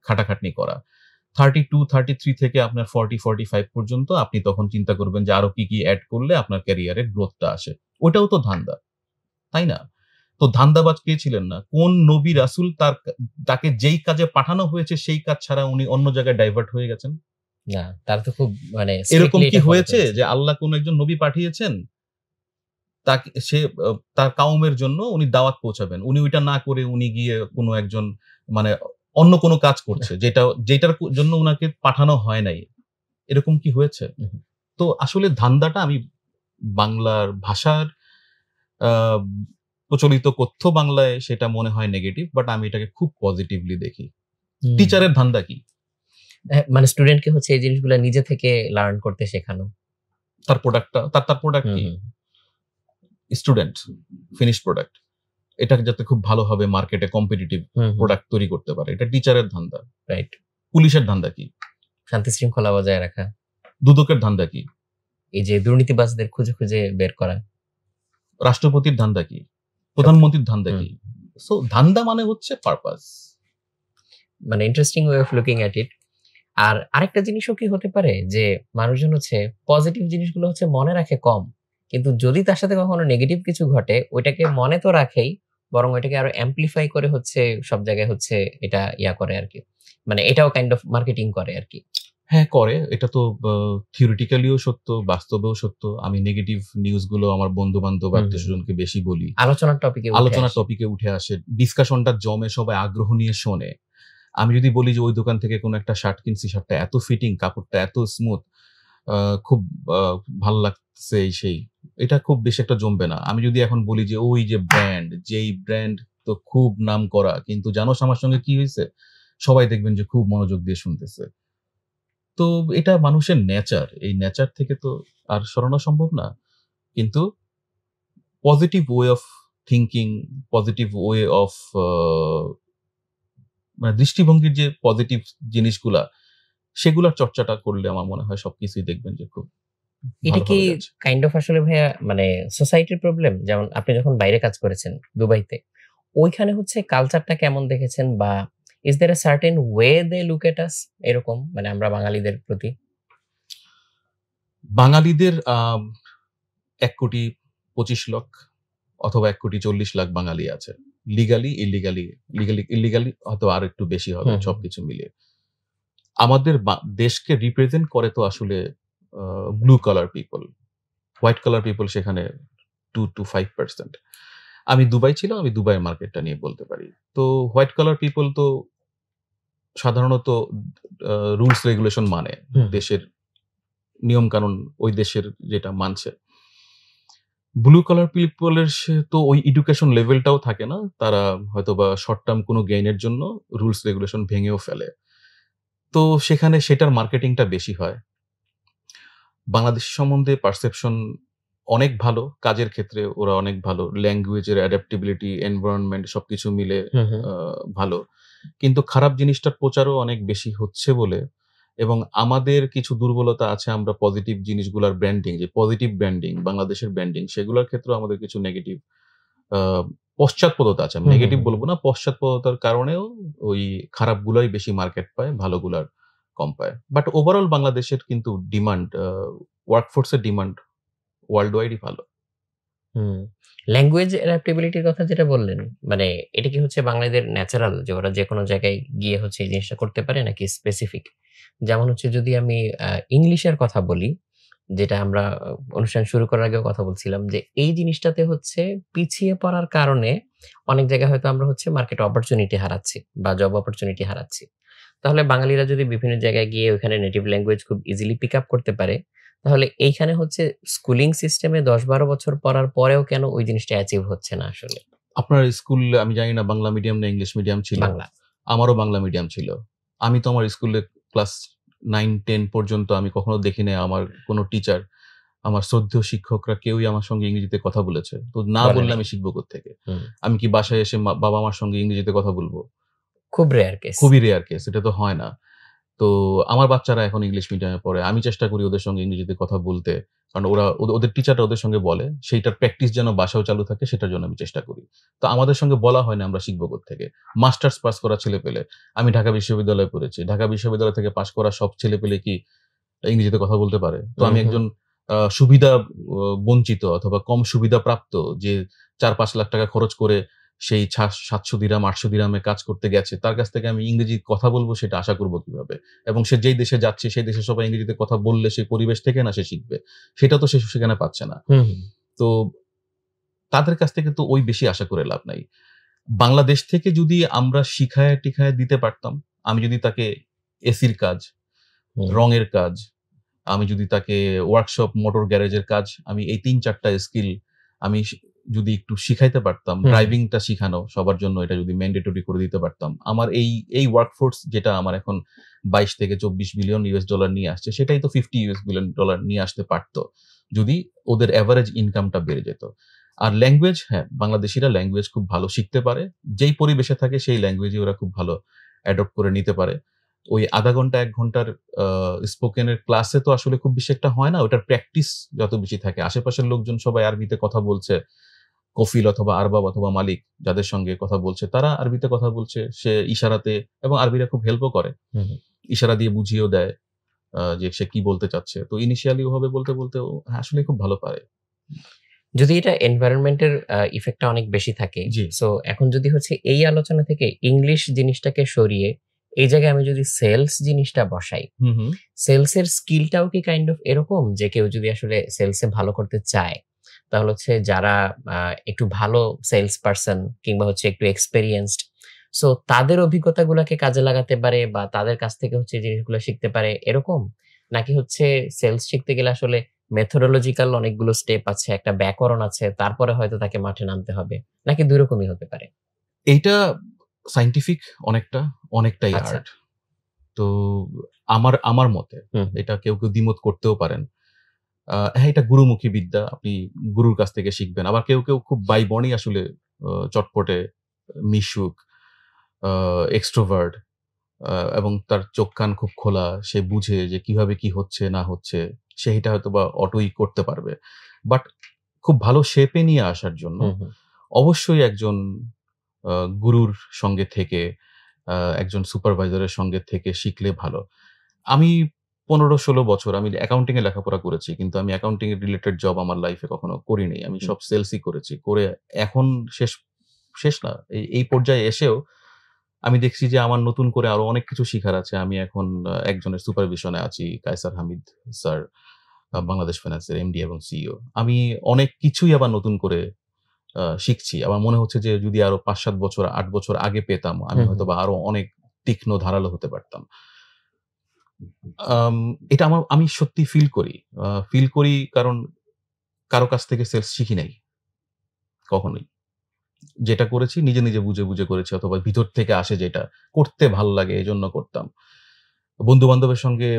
খাটাখাটনি করা। 32-33 থেকে আপনার 40-45 পর্যন্ত আপনি তখন চিন্তা করবেন যে আরো কি কি অ্যাড করলে আপনার ক্যারিয়ারে গ্রোথটা আসে। ওটাও তো ধান্দা, তাই না? তো ধান্দাবাজ কে ছিলেন না? কোন নবী রাসূল তাকে যেই কাজে পাঠানো হয়েছে সেই কাজ ছাড়া উনি অন্য জায়গায় ডাইভার্ট হয়ে গেছেন? না, তার তো খুব মানে এরকম কি হয়েছে যে আল্লাহ কোন একজন নবী পাঠিয়েছেন, তাকে সে তার কাউমের জন্য উনি দাওয়াত পৌঁছাবেন, উনি ওইটা না করে উনি গিয়ে কোনো একজন মানে অন্য কোনো কাজ করছে, যেটার জন্য উনাকে পাঠানো হয় নাই? এরকম কি হয়েছে? তো আসলে ধান্দাটা, আমি বাংলার ভাষার প্রচলিত কথ্য বাংলায় সেটা মনে হয় নেগেটিভ, বাট আমি এটাকে খুব পজিটিভলি দেখি। টিচারের ধান্দা কি? মানে স্টুডেন্টকে হচ্ছে এই জিনিসগুলো নিজে থেকে লার্ন করতে শেখানো। তার প্রোডাক্ট কি? স্টুডেন্ট ফিনিশ প্রোডাক্ট, এটা যাতে খুব ভালোভাবে মার্কেটে কম্পিটিটিভ প্রোডাক্ট তৈরি করতে পারে, এটা টিচারের ধান্দা। রাইট। পুলিশের ধান্দা কি? শান্তি শৃঙ্খলা বজায় রাখা। দুদকের ধান্দা কি? এই যে দুর্নীতিবাজদের খুঁজে খুঁজে বের করা। রাষ্ট্রপতির ধান্দা কি? প্রধানমন্ত্রীর ধান্দা কি? সো ধান্দা মানে হচ্ছে পারপাস। মানে interesting way of looking at it. আর আরেকটা জিনিসও কি হতে পারে যে মানুষজন হচ্ছে পজিটিভ জিনিসগুলো হচ্ছে মনে রাখে কম, কিন্তু যদি তার সাথে কখনো নেগেটিভ কিছু ঘটে ওইটাকে মনে তো রাখেই, বরং ওইটাকে আরো অ্যাম্পলিফাই করে হচ্ছে সব জায়গায় হচ্ছে এটা করে আর কি, মানে এটাও কাইন্ড অফ মার্কেটিং করে আর কি। হ্যাঁ, করে। এটা তো থিওরিটিক্যালিও সত্য, বাস্তবেও সত্য। আমি নেগেটিভ নিউজগুলো আমার বন্ধু বান্ধব আত্মীয়স্বজনকে বেশি বলি, আলোচনার টপিকে উঠে আসে, ডিসকাশনটা জমে, সবাই আগ্রহ নিয়ে শোনে। আমি যদি বলি যে ওই দোকান থেকে কোন একটা শার্ট কিনছি, শার্টটা এত ফিটিং, কাপড়টা এত স্মুথ, খুব ভালো লাগছে, সেই এটা খুব বেশি একটা জমবে না। আমি যদি এখন বলি যে ওই যে যেই ব্র্যান্ড তো খুব নাম করা, কিন্তু জানোস আমার সঙ্গে কি হয়েছে, সবাই দেখবেন যে খুব মনোযোগ দিয়ে শুনতেছে। তো এটা মানুষের নেচার, এই নেচার থেকে তো আর সরানো সম্ভব না। কিন্তু positive way of thinking, positive way of মানে দৃষ্টিভঙ্গির যে পজিটিভ জিনিসগুলা, সেগুলোর চর্চাটা করলে আমার মনে হয় সবকিছুই দেখবেন যে খুব। এটা কি কাইন্ড অফ আসলে ভাইয়া মানে সোসাইটির প্রবলেম? যেমন আপনি যখন বাইরে কাজ করেছেন দুবাইতে, ওইখানে হচ্ছে কালচারটা কেমন দেখেছেন, বা is there a certain way they look at us, এরকম মানে আমরা বাঙালিদের প্রতি? বাঙালিদের 1,25,00,000 অথবা 1,40,00,000 বাঙালি আছে। লিগালি, ইল্লিগালি হয়তো আর একটু বেশি হবে সবকিছু মিলিয়ে। আমাদের দেশকে রিপ্রেজেন্ট করে তো আসলে blue colour people. White colour people সেখানে 2 to 5%। আমি দুবাই ছিলাম, আমি দুবাইয়ের মার্কেটটা নিয়ে বলতে পারি। তো হোয়াইট কালার পিপল তো সাধারণত রুলস রেগুলেশন মানে দেশের নিয়ম কানুন ওই দেশের যেটা মানছে। ব্লু কালার পিপলের তো ওই এডুকেশন লেভেলটাও থাকে না, তারা হয়তোবা শর্ট টার্ম কোনো গেইনের জন্য রুলস রেগুলেশন ভেঙেও ফেলে। তো সেখানে সেটার মার্কেটিংটা বেশি হয়। বাংলাদেশ সম্বন্ধে পারসেপশন অনেক ভালো, কাজের ক্ষেত্রে ওরা অনেক ভালো, ল্যাঙ্গুয়েজের অ্যাডাপ্টেবিলিটি, এনভায়রনমেন্ট সবকিছু মিলে ভালো। কিন্তু খারাপ জিনিসটার প্রচারও অনেক বেশি হচ্ছে বলে, এবং আমাদের কিছু দুর্বলতা আছে, আমরা পজিটিভ জিনিসগুলার ব্র্যান্ডিং, যে পজিটিভ ব্র্যান্ডিং বাংলাদেশের ব্র্যান্ডিং, সেগুলোর ক্ষেত্রেও আমাদের কিছু নেগেটিভ পশ্চাৎপদতা আছে। আমি নেগেটিভ বলবো না, পশ্চাৎপদতার কারণেও ওই খারাপগুলোই বেশি মার্কেট পায়, ভালোগুলার কম পায়। বাট ওভারঅল বাংলাদেশের কিন্তু ডিমান্ড, ওয়ার্কফোর্সের ডিমান্ড ওয়ার্ল্ড ওয়াইডই ভালো। ল্যাঙ্গুয়েজ অ্যাডাপ্টেবিলিটির কথা যেটা বললেন, মানে এটা কি হচ্ছে বাঙালিদের ন্যাচারাল যে ওরা যে কোনো জায়গায় গিয়ে হচ্ছে এই জিনিসটা করতে পারে, নাকি স্পেসিফিক? যেমন হচ্ছে যদি আমি ইংলিশের কথা বলি, যেটা আমরা অনুষ্ঠান শুরু করার আগেও কথা বলছিলাম, যে এই জিনিসটাতে হচ্ছে পিছিয়ে পড়ার কারণে অনেক জায়গায় হয়তো আমরা হচ্ছে মার্কেট অপরচুনিটি হারাচ্ছি বা জব অপরচুনিটি হারাচ্ছি। তাহলে বাঙালিরা যদি বিভিন্ন জায়গায় গিয়ে ওখানে নেটিভ ল্যাঙ্গুয়েজ খুব ইজিলি পিক আপ করতে পারে, তাহলে এইখানে হচ্ছে স্কুলিং সিস্টেমে 10-12 বছর পড়ার পরেও কেন ওই জিনিসটা অ্যাচিভ হচ্ছে না আসলে? আপনার স্কুল আমি জানি না বাংলা মিডিয়াম না ইংলিশ মিডিয়াম ছিল? বাংলা। আমারও বাংলা মিডিয়াম ছিল। আমি তো আমার স্কুলে ক্লাস 9-10 পর্যন্ত আমি কখনো দেখি নাই আমার কোনো টিচার, আমার শ্রদ্ধেয় শিক্ষকরা কেউই আমার সঙ্গে ইংরেজিতে কথা বলেছে। তো না বললে আমি শিখবো কোত্থেকে? আমি কি বাসায় এসে বাবা-মার সঙ্গে ইংরেজিতে কথা বলবো? খুব রেয়ার কেস। খুবই রেয়ার কেস, এটা তো হয় না। তো আমার বাচ্চারা এখন ইংলিশ মিডিয়ামে পড়ে। আমি চেষ্টা করি ওদের সঙ্গে ইংরেজিতে কথা বলতে। কারণ ওরা ওদের টিচাররা ওদের সঙ্গে বলে। সেইটার প্র্যাকটিস যেন বাসায়ও চালু থাকে, সেটার জন্য আমি চেষ্টা করি। তো আমাদের সঙ্গে বলা হয় না আমরা শিখবো কোত্থেকে? মাস্টার্স পাস করা ছেলেপেলে। আমি ঢাকা বিশ্ববিদ্যালয়ে পড়েছি। ঢাকা বিশ্ববিদ্যালয় থেকে পাস করা সব ছেলেপেলে কি ইংরেজিতে কথা বলতে পারে? তো আমি একজন সুবিধা বঞ্চিত অথবা কম সুবিধাপ্রাপ্ত, যে 4-5 লাখ টাকা খরচ করে সেই 700 দিরহাম 800 দিরহামে কাজ করতে গেছে, তার কাছ থেকে আমি ইংরেজি কথা বলবো সেটা আশা করব কিভাবে? এবং সে যেই দেশে যাচ্ছে সেই দেশে সবাই ইংরেজিতে কথা বললে সেই পরিবেশ থেকে না সে শিখবে। সেটা তো সে সেখানে পাচ্ছে না। তো তাদের কাছ থেকে তো ওই বেশি আশা করে লাভ নাই। বাংলাদেশ থেকে যদি আমরা শিখায় টিখায় দিতে পারতাম, আমি যদি তাকে এসির কাজ, রঙের কাজ, আমি যদি তাকে ওয়ার্কশপ, মোটর গ্যারেজের কাজ, আমি এই 3-4টা স্কিল আমি যদি একটু শিখাইতে পারতাম, ড্রাইভিংটা শিখানো সবার জন্য এটা যদি ম্যান্ডেটরি করে দিতে পারতাম, আমার এই ওয়ার্কফোর্স যেটা আমার এখন 22 থেকে 24 বিলিয়ন ইউএস ডলার নিয়ে আসছে, সেটাই তো 50 ইউএস বিলিয়ন ডলার নিয়ে আসতে পারতো যদি ওদের এভারেজ ইনকামটা বেড়ে যেত। আর ল্যাঙ্গুয়েজ, হ্যাঁ, বাংলাদেশিরা ল্যাঙ্গুয়েজ খুব ভালো শিখতে পারে, যেই পরিবেশে থাকে সেই ল্যাঙ্গুয়েজই ওরা খুব ভালো অ্যাডপ্ট করে নিতে পারে। ওই আধা ঘন্টা 1 ঘন্টার স্পোকেনের ক্লাসে তো আসলে খুব বেশি একটা হয় না, ওটার প্র্যাকটিস যত বেশি থাকে। আশেপাশের লোকজন সবাই আরবিতে কথা বলছে, কফিল অথবা আরবাব অথবা মালিক যাদের সঙ্গে কথা বলছে তারা আরবিতে কথা বলছে, সে ইশারাতে, এবং আরবিরা খুব হেল্পও করে, ইশারা দিয়ে বুঝিয়েও দেয় যে সে কি বলতে চাচ্ছে। তো ইনিশিয়ালি ওভাবে বলতে বলতে ও আসলে খুব ভালো পারে। যদি এটা এনভায়রনমেন্টের ইফেক্টটা অনেক বেশি থাকে, সো এখন যদি হচ্ছে এই আলোচনা থেকে ইংলিশ জিনিসটাকে সরিয়ে এই জায়গায় আমি যদি সেলস জিনিসটা বসাই, সেলসের স্কিলটাও কি কাইন্ড অফ এরকম যে কেউ যদি আসলে সেলসে ভালো করতে চায়, তাহলে হচ্ছে যারা একটু ভালো সেলস পারসন কিংবা হচ্ছে একটু এক্সপেরিয়েন্সড, সো তাদের অভিজ্ঞতাগুলোকে কাজে লাগাতে পারে বা তাদের কাছ থেকে হচ্ছে জিনিসগুলো শিখতে পারে এরকম? নাকি হচ্ছে সেলস শিখতে গেলে আসলে মেথোডোলজিক্যাল অনেকগুলো স্টেপ আছে, একটা ব্যাকরণ আছে, তারপরে হয়তো তাকে মাঠে নামতে হবে, নাকি দুই রকমই হতে পারে? এইটা সায়েন্টিফিক অনেকটাই আর্ট। তো আমার মতে এটা কেউ দ্বিমত করতেও পারেন। হ্যাঁ, এটা গুরুমুখী বিদ্যা, আপনি গুরুর কাছ থেকে শিখবেন। আবার কেউ খুব বাইবনই আসলে চটপটে, মিশুক, এক্সট্রোভার্ট, এবং তার চোখ কান খুব খোলা, সে বুঝে যে কিভাবে কি হচ্ছে না হচ্ছে, সেইটা হয়তো বা অটোই করতে পারবে। বাট খুব ভালো শেপে নিয়ে আসার জন্য অবশ্যই একজন গুরুর সঙ্গে থেকে একজন সুপারভাইজারের সঙ্গে থেকে শিখলে ভালো। আমি ১৫-১৬ বছর আমি অ্যাকাউন্টিং এ লেখাপড়া করেছি। কিন্তু আমি অ্যাকাউন্টিং এর রিলেটেড জব আমার লাইফে কখনো করিনি। আমি সব সেলসই করেছি। করে এখন শেষ না। এই পর্যায়ে এসেও আমি দেখছি যে আমার নতুন করে আরো অনেক কিছু শিখার আছে। আমি এখন একজনের সুপারভিশনে আছি, কায়সার হামিদ স্যার, বাংলাদেশ ফাইন্যান্সের এমডি এবং সিইও। আমি অনেক কিছুই আবার নতুন করে শিখছি। আমার মনে হচ্ছে যে যদি আরো ৫-৭ বছর ৮ বছর আগে পেতাম, আমি হয়তোবা আরো অনেক তীক্ষ্ণ ধারালো হতে পারতাম। এটা আমি সত্যি ফিল করি কারণ কারো কাছ থেকে সেলস শিখি নাই কখনোই। যেটা করেছি নিজে বুঝে করেছি অথবা ভিতর থেকে আসে যেটা, করতে ভালো লাগে এজন্য করতাম। বন্ধু-বান্ধবের সঙ্গে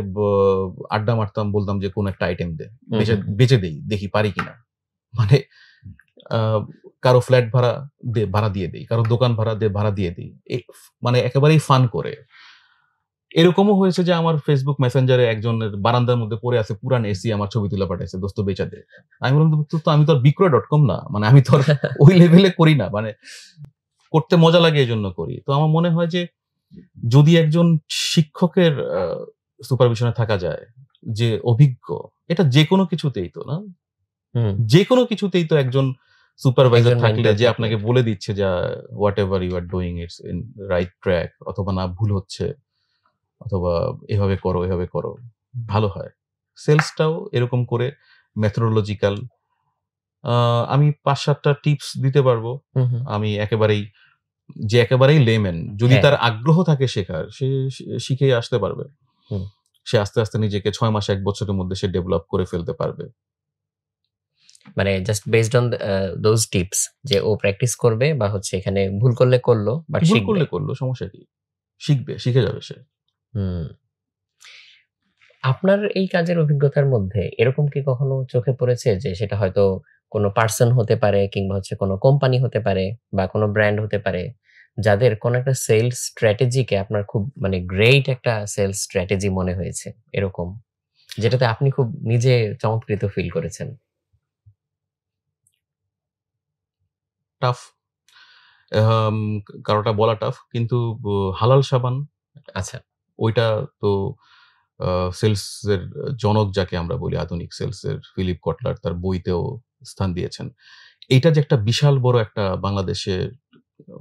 আড্ডা মারতাম, বলতাম যে কোন একটা আইটেম দে। বেচে দেই, দেখি পারি কিনা। মানে আ কারো ফ্ল্যাট ভাড়া দিয়ে দেই। কারো দোকান ভাড়া দিয়ে দেই। মানে একেবারেই ফান করে। এরকমও হয়েছে যে আমার Facebook মেসেঞ্জারে একজনের বারান্দার মধ্যে পড়ে আছে পুরান এসি আমার ছবি তুলে পাঠাইছে, "দোস্ত বেচা দে।" আমি বললাম, "দোস্ত আমি তো আর বিক্রয়.com না। মানে আমি তো আর ওই লেভেলে করি না। মানে করতে মজা লাগে এজন্য করি।" তো আমার মনে হয় যে যদি একজন শিক্ষকের সুপারভিশনে থাকা যায়, যে অভিজ্ঞ, এটা যেকোনো কিছুতেই তো না? যেকোনো কিছুতেই তো একজন সুপারভাইজার থাকলে যে আপনাকে বলে দিচ্ছে যে whatever you are doing it's in right track, অথবা না ভুল হচ্ছে, অথবা এভাবে করো, ভালো হয়। সেলসটাও এরকম করে মেথোডোলজিক্যাল আমি ৫-৭ টা টিপস দিতে পারবো। আমি একেবারেই লেম্যান, যদি তার আগ্রহ থাকে শেখার, সে শিখে আসতে পারবে। সে আস্তে নিজেকে ৬ মাস ১ বছরের মধ্যে সে ডেভেলপ করে ফেলতে পারবে। মানে just based on those tips, যে ও প্র্যাকটিস করবে বা হচ্ছে এখানে ভুল করলে করলো, বাট ভুল করলে করলো, সমস্যা কি? শিখে যাবে সে। আপনার এই কাজের অভিজ্ঞতার মধ্যে এরকম কি কখনো চোখে পড়েছে যে সেটা হয়তো কোনো পার্সন হতে পারে, কিংবা হচ্ছে কোনো কোম্পানি হতে পারে, বা কোনো ব্র্যান্ড হতে পারে, যাদের কোনো একটা সেলস স্ট্র্যাটেজিকে আপনার খুব মানে গ্রেট একটা সেলস স্ট্র্যাটেজি মনে হয়েছে, এরকম যেটাতে আপনি খুব নিজে চমৎকৃত ফিল করেছেন? টাফ, কারোটা বলা টাফ, কিন্তু হালাল সাবান, আচ্ছা, ওইটা তো সেলসের জনক যাকে আমরা বলি, আধুনিক সেলসের ফিলিপ কটলার তার বইতেও স্থান দিয়েছেন। এইটা যে একটা বিশাল বড় একটা বাংলাদেশের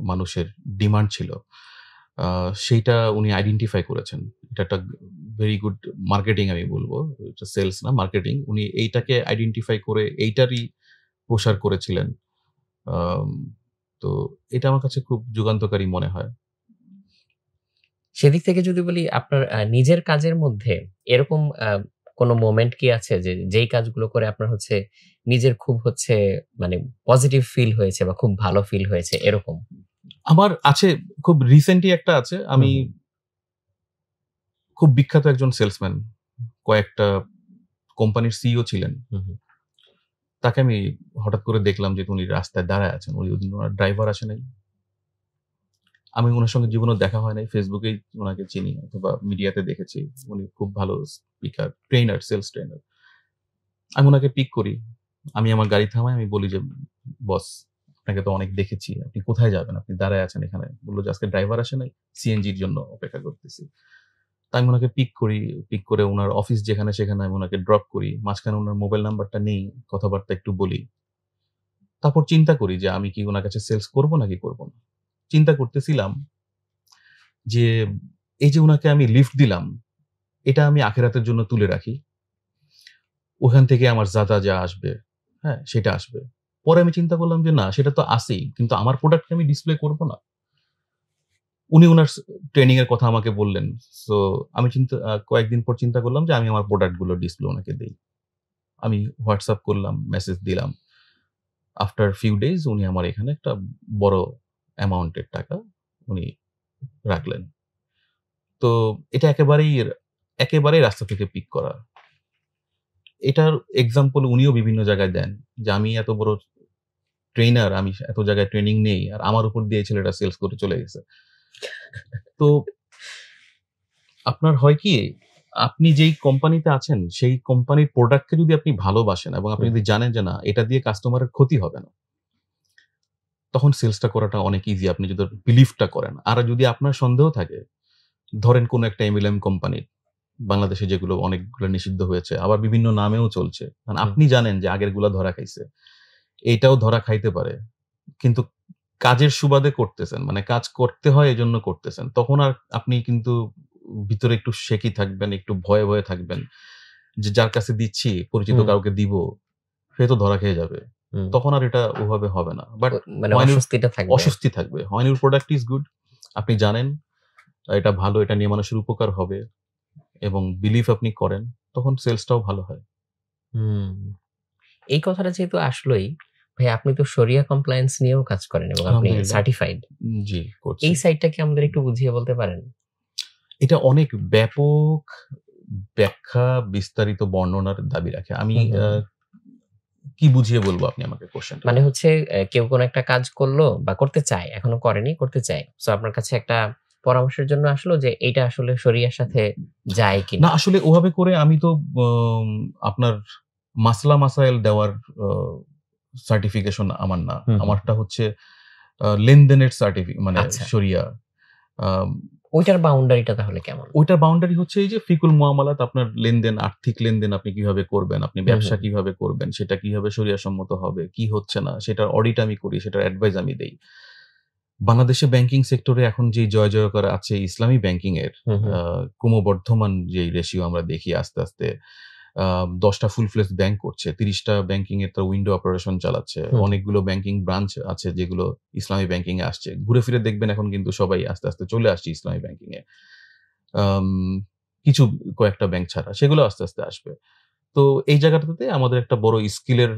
মানুষের ডিমান্ড ছিল, সেইটা উনি আইডেন্টিফাই করেছেন। এটা একটা ভেরি গুড মার্কেটিং আমি বলবো। এটা সেলস না, মার্কেটিং। উনি এইটাকে আইডেন্টিফাই করে এইটারই প্রসার করেছিলেন। তো এটা আমার কাছে খুব যুগান্তকারী মনে হয়। সেদিক থেকে যদি বলি, আপনার নিজের কাজের মধ্যে এরকম কোনো মোমেন্ট কি আছে যে যেই কাজগুলো করে আপনার হচ্ছে নিজের খুব হচ্ছে মানে পজিটিভ ফিল হয়েছে বা খুব ভালো ফিল হয়েছে এরকম? আমার আছে, খুব রিসেন্টলি একটা আছে। আমি খুব বিখ্যাত একজন সেলসম্যান, কয়েকটা কোম্পানির সিইও ছিলেন। তাকে আমি হঠাৎ করে দেখলাম যে উনি রাস্তায় দাঁড়ায় আছেন। ওইদিন ওনার ড্রাইভার আসে নাই। আমি উনার সঙ্গে জীবনেও দেখা হয় নাই। ফেসবুকেই উনাকে চিনি অথবা মিডিয়াতে দেখেছি। উনি খুব ভালো স্পিকার, ট্রেনার, সেলস ট্রেনার। আমি উনাকে পিক করি। আমি আমার গাড়ি থামাই, আমি বলি যে, "বস, আপনাকে তো অনেক দেখেছি। আপনি কোথায় যাবেন? আপনি দাঁড়ায় আছেন এখানে।" বলল যে, "আজকে ড্রাইভার আসে নাই। সিএনজির জন্য অপেক্ষা করতেছি।" তা আমি উনাকে পিক করি। পিক করে উনার অফিস যেখানে সেখানে আমি উনাকে ড্রপ করি। মাঝখানে উনার মোবাইল নাম্বারটা নেই, কথাবার্তা একটু বলি। তারপর চিন্তা করি যে আমি কি উনার কাছে সেলস করব নাকি করব না। চিন্তা করতেছিলাম যে এই যে উনাকে আমি লিফট দিলাম, এটা আমি আখিরাতের জন্য তুলে রাখি। ওখান থেকে আমার যা আসবে, হ্যাঁ? সেটা আসবে। পরে আমি চিন্তা করলাম যে না, সেটা তো আছেই। কিন্তু আমার প্রোডাক্টকে আমি ডিসপ্লে করব না। উনি উনার ট্রেনিং এর কথা আমাকে বললেন। সো আমি কয়েকদিন পর চিন্তা করলাম যে আমি আমার প্রোডাক্ট গুলোর ডিসপ্লে উনাকে দেই। আমি WhatsApp করলাম, মেসেজ দিলাম। আফটার ফিউ ডেজ উনি আমার এখানে একটা বড় অ্যামাউন্ট এর টাকা উনি রাখলেন। তো এটা একেবারেই রাস্তা থেকে পিক করা। এটার এক্সাম্পল উনিও বিভিন্ন জায়গায় দেন। যে আমি এত বড় ট্রেইনার, আমি এত জায়গায় ট্রেনিং নেই। আর আমার উপর দিয়ে ছেলেটা সেলস করে চলে গেছে। তো আপনার হয় কি, আপনি যেই কোম্পানিতে আছেন, সেই কোম্পানির প্রোডাক্টকে যদি আপনি ভালোবাসেন এবং আপনি যদি জানেন যে না, এটা দিয়ে কাস্টমারের ক্ষতি হবে না, তখন সেলসটা করাটা অনেক ইজি, আপনি যদি বিলিভটা করেন। আর যদি আপনার সন্দেহ থাকে, ধরেন কোন একটা এমএলএম কোম্পানি বাংলাদেশে যেগুলো অনেকগুলো নিষিদ্ধ হয়েছে, আবার বিভিন্ন নামেও চলছে। কারণ হুম। আপনি জানেন যে আগেরগুলা ধরা খাইছে। এইটাও ধরা খাইতে পারে। কিন্তু কাজের সুবাদে করতেছেন। মানে কাজ করতে হয় এজন্য করতেছেন। তখন আর আপনি কিন্তু ভিতরে একটু শেকি থাকবেন, একটু ভয়ে, ভয়ে থাকবেন। যে যার কাছে দিচ্ছি, পরিচিত হুম, কাউকে দিব, সে তো ধরা খেয়ে যাবে। হুম। তখন আর এটা ওভাবে হবে না। বাট মানে when your অস্বস্তিটা থাকবে আর অস্বস্তি থাকবে। when your product is good, আপনি জানেন এটা ভালো, এটা নিয়ে মানুষের উপকার হবে এবং বিলিভ আপনি করেন, তখন সেলসটাও ভালো হয়। হুম। এই কথাটা যেহেতু আসলোই, ভাই আপনি তো শরিয়া কমপ্লায়েন্স নিয়েও কাজ করেন এবং আপনি আলহামদুলিল্লাহ। সার্টিফাইড। জি, করছি। এই সাইডটা কি আমাদের একটু বুঝিয়ে বলতে পারেন? এটা অনেক ব্যাপক ব্যাখ্যা, বিস্তারিত বর্ণনার দাবি রাখে। আমি হুম, হুম, হুম। কি বুঝিয়ে বলবো আপনি আমাকে কোয়েশ্চেনটা? মানে হচ্ছে কেউ কোন একটা কাজ করলো বা করতে চায়, এখনো করেনি, করতে চায়। সো আপনার কাছে একটা পরামর্শের জন্য আসলো যে এইটা আসলে শরিয়ার সাথে যায় না কিনা? আসলে ওভাবে করে আমি তো আম আপনার মাসলা মাসাইল দেওয়ার আ সার্টিফিকেশন আমার না। হুম, হুম, আমারটা হচ্ছে লেনদেনের মানে আচ্ছা। শরিয়া। আম ওইটার বাউন্ডারিটা তাহলে কেমন? ওইটার বাউন্ডারি হচ্ছে এই যে ফিকুল মুআমালাত, আপনার লেনদেন, আর্থিক লেনদেন আপনি কিভাবে করবেন, আপনি হুম, ব্যবসা হুম, কিভাবে করবেন, সেটা কিভাবে শরিয়া সম্মত হবে, কি হচ্ছে না, সেটার অডিট আমি করি, সেটার অ্যাডভাইস আমি দেই। বাংলাদেশে ব্যাংকিং সেক্টরে এখন যে জয়-জয়কার আছে ইসলামী ব্যাংকিং এর, হুম, হুম, আ ক্রমবর্ধমান যেই রেশিও আমরা দেখি আস্তে, আস্তে ১০ টা ফুল ফ্লেজড ব্যাংক করছে। ৩০ টা ব্যাংকিং এর তারা উইন্ডো অপারেশন চালাচ্ছে। হুম, হুম। অনেকগুলো ব্যাংকিং ব্রাঞ্চ আছে যেগুলো ইসলামী ব্যাংকিং এ আসছে। ঘুরে ফিরে দেখবেন এখন কিন্তু সবাই আস্তে, আস্তে চলে আসছে ইসলামী ব্যাংকিং এ। আম কিছু কয়েকটা ব্যাংক ছাড়া। সেগুলো আস্তে, আস্তে আসবে। তো এই জায়গাটাতে আমাদের একটা বড় স্কিলের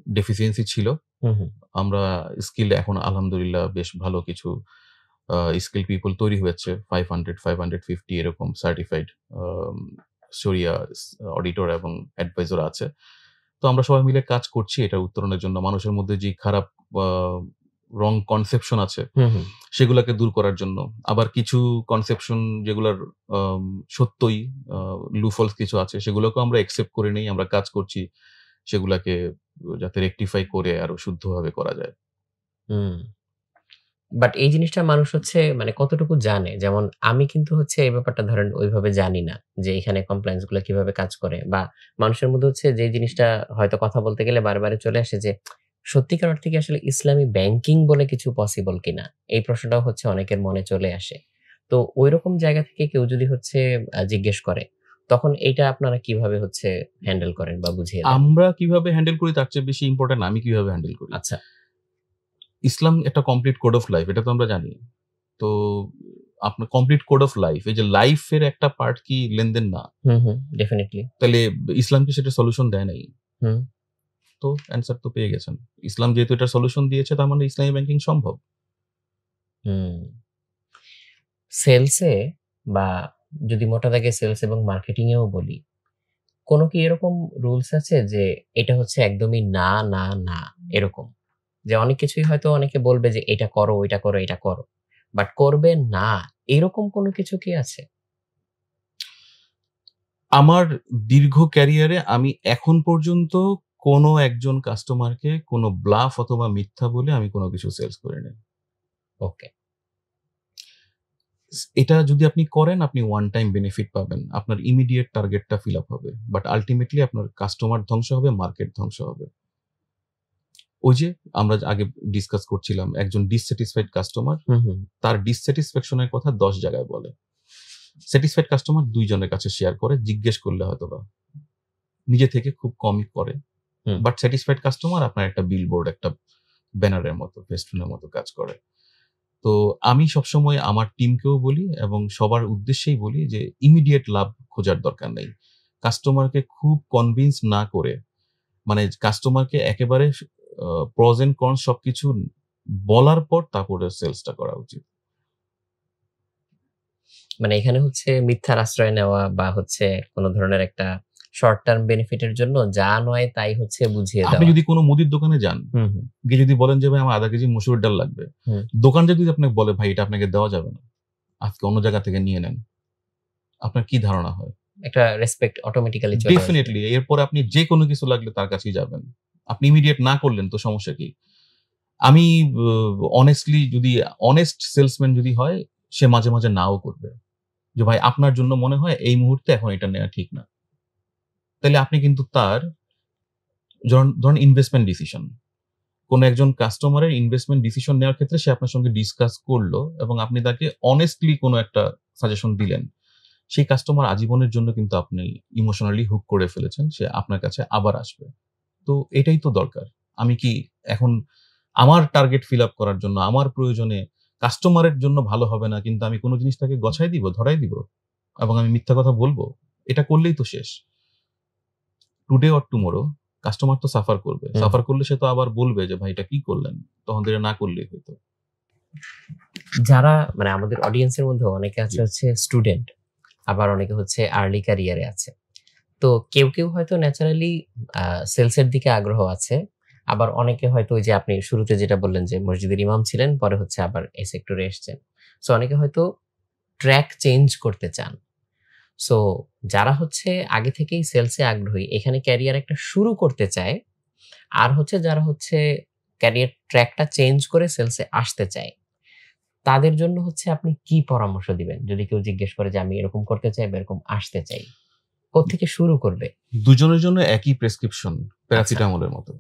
ডেফিসিয়েন্সি ছিল। হুম, হুম। আমরা স্কিল এখন আলহামদুলিল্লাহ বেশ ভালো কিছু স্কিল পিপল তৈরি হয়েছে। 500, 550 এরকম সার্টিফাইড আম শরিয়া অডিটর এবং অ্যাডভাইজর আছে। তো আমরা সবাই মিলে কাজ করছি এটার উত্তরণের জন্য। মানুষের মধ্যে যে খারাপ আ রং কনসেপশন আছে, হুম, হুম। সেগুলাকে দূর করার জন্য। আবার কিছু কনসেপশন যেগুলার আম সত্যই আ লুফলস কিছু আছে, সেগুলোকেও আমরা অ্যাকসেপ্ট করে নেই। আমরা কাজ করছি সেগুলাকে যাতে রেকটিফাই করে আরো শুদ্ধভাবে করা যায়। হুম। বাট এই জিনিসটা মানুষ হচ্ছে মানে কতটুকু জানে? যেমন আমি কিন্তু হচ্ছে এই ব্যাপারটা ধরেন ওইভাবে জানি না যে এখানে কমপ্লায়েন্স গুলা কিভাবে কাজ করে বা মানুষের মধ্যে হচ্ছে যে জিনিসটা হয়তো কথা বলতে গেলে বারে চলে আসে যে সত্যিকার অর্থে কি আসলে ইসলামী ব্যাংকিং বলে কিছু পসিবল কিনা? এই প্রশ্নটাও হচ্ছে অনেকের মনে চলে আসে। তো ঐরকম জায়গা থেকে কেউ যদি হচ্ছে জিজ্ঞেস করে, তখন এইটা আপনারা কিভাবে হচ্ছে হ্যান্ডেল করেন বা বুঝিয়ে দেন? আমরা কিভাবে হ্যান্ডেল করি তার চেয়ে বেশি ইম্পোর্টেন্ট আমি কিভাবে হ্যান্ডেল করি। আচ্ছা। ইসলাম একটা কমপ্লিট কোড অফ লাইফ, এটা তো আমরা জানি। তো আপনার কমপ্লিট কোড অফ লাইফ, এই যে লাইফ এর একটা পার্ট কি লেনদেন না? হুম, হুম। ডেফিনিটলি। তাইলে ইসলাম কি সেটার সলিউশন দেয় নাই? হুম, তো অ্যান্সার তো পেয়ে গেছেন। ইসলাম যেহেতু এটার সলিউশন দিয়েছে তার মানে ইসলামী ব্যাংকিং সম্ভব। হুম। সেলসে বা যদি মোটা দাগে সেলস এবং মার্কেটিং এও বলি, কোন কি এরকম রুলস আছে যে এটা হচ্ছে একদমই না, না, না এরকম? যে অনেক কিছুই হয়তো অনেকে বলবে যে এটা করো, ওইটা করো, এটা করো। বাট করবে না, এরকম কোন কিছু কি আছে? আমার দীর্ঘ ক্যারিয়ারে আমি এখন পর্যন্ত কোনো একজন কাস্টমারকে কোনো ব্লাফ অথবা মিথ্যা বলে আমি কোনো কিছু সেলস করি নাই। ওকে। এটা যদি আপনি করেন আপনি ওয়ান টাইম বেনিফিট পাবেন। আপনার ইমিডিয়েট টার্গেটটা ফিল আপ হবে। বাট আল্টিমেটলি আপনার কাস্টমার ধ্বংস হবে, মার্কেট ধ্বংস হবে। ওই যে আমরা আগে ডিসকাস করছিলাম একজন ডিসস্যাটিসফাইড কাস্টমার হুম, হুম, তার ডিসস্যাটিসফ্যাকশন এর কথা ১০ জায়গায় বলে। স্যাটিসফাইড কাস্টমার ২ জনের কাছে শেয়ার করে জিজ্ঞেস করলে হয়তোবা। নিজে থেকে খুব কমই করে। হুম। বাট স্যাটিসফাইড কাস্টমার আপনার একটা বিলবোর্ড, একটা ব্যানারের মতো, ফেস্টুনের মতো কাজ করে। তো আমি সবসময় আমার টিমকেও বলি এবং সবার উদ্দেশ্যেই বলি যে ইমিডিয়েট লাভ খোঁজার দরকার নেই। কাস্টমারকে খুব কনভিন্স না করে, মানে কাস্টমারকে একেবারে প্রস অ্যান্ড কনস সবকিছু বলার পর তারপরে সেলসটা করা উচিত। মানে এখানে হচ্ছে মিথ্যার আশ্রয় নেওয়া বা হচ্ছে কোন ধরনের একটা শর্ট টার্ম বেনিফিট এর জন্য যা নয় তাই হচ্ছে বুঝিয়ে আপনি দেওয়া। যদি কোনো মুদির দোকানে যান, হুম, হুম, গিয়ে যদি বলেন যে, "ভাই আমার ০.৫ কেজি মসুরের ডাল লাগবে।" হুম। দোকান যদি আপনাকে বলে, "ভাই এটা আপনাকে দেওয়া যাবে না। আজকে অন্য জায়গা থেকে নিয়ে নেন।" আপনার কি ধারণা হয়? একটা রেসপেক্ট অটোমেটিক্যালি চলে আসবে। ডেফিনিটলি এরপরে আপনি যেকোনো কিছু লাগলে তার কাছেই যাবেন। আপনি ইমিডিয়েট না করলেন তো সমস্যা কি? আমি অনেস্টলি যদি অনেস্ট সেলসম্যান যদি হয়, সে মাঝে মাঝে নাও করবে, যে ভাই আপনার জন্য মনে হয় এই মুহূর্তে এখন এটা নেওয়া ঠিক না। তাহলে আপনি কিন্তু তার ধরুন ইনভেস্টমেন্ট ডিসিশন, কোন একজন কাস্টমারের ইনভেস্টমেন্ট ডিসিশন নেওয়ার ক্ষেত্রে সে আপনার সঙ্গে ডিসকাস করলো এবং আপনি তাকে অনেস্টলি কোনো একটা সাজেশন দিলেন, সেই কাস্টমার আজীবনের জন্য কিন্তু আপনি ইমোশনালি হুক করে ফেলেছেন, সে আপনার কাছে আবার আসবে। তো এটাই তো দরকার। আমি কি এখন আমার টার্গেট ফিল আপ করার জন্য, আমার প্রয়োজনে কাস্টমারের জন্য ভালো হবে না, কিন্তু আমি কোনো জিনিস তাকে গছাই দিব, ধরাই দিব এবং আমি মিথ্যা কথা বলবো? এটা করলেই তো শেষ। টুডে অর টুমোরো কাস্টমার তো সাফার করবে, সাফার করলে সে তো আবার বলবে যে ভাই এটা কি করলেন, তখন তো এটা না করলেই হতো। যারা মানে আমাদের অডিয়েন্সের মধ্যে অনেকে আছে হচ্ছে স্টুডেন্ট, আবার অনেকে হচ্ছে আর্লি ক্যারিয়ারে আছে। তো কেউ কেউ হয়তো ন্যাচারালি সেলসের দিকে আগ্রহ আছে, আবার অনেকে হয়তো ওই যে আপনি শুরুতে যেটা বললেন যে মসজিদের ইমাম ছিলেন, পরে হচ্ছে আবার এই সেক্টরে এসেছেন। সো অনেকে হয়তো ট্র্যাক চেঞ্জ করতে চান। সো যারা হচ্ছে আগে থেকেই সেলসে আগ্রহী, এখানে ক্যারিয়ার একটা শুরু করতে চায়, আর হচ্ছে যারা হচ্ছে ক্যারিয়ার ট্র্যাকটা চেঞ্জ করে সেলসে আসতে চায়, তাদের জন্য হচ্ছে আপনি কি পরামর্শ দিবেন? যদি কেউ জিজ্ঞেস করে যে আমি এরকম করতে চাই বা এরকম আসতে চাই, কোত্থেকে শুরু করবে? দুজনের জন্য একই প্রেসক্রিপশন, প্যারাসিটামলের মতো।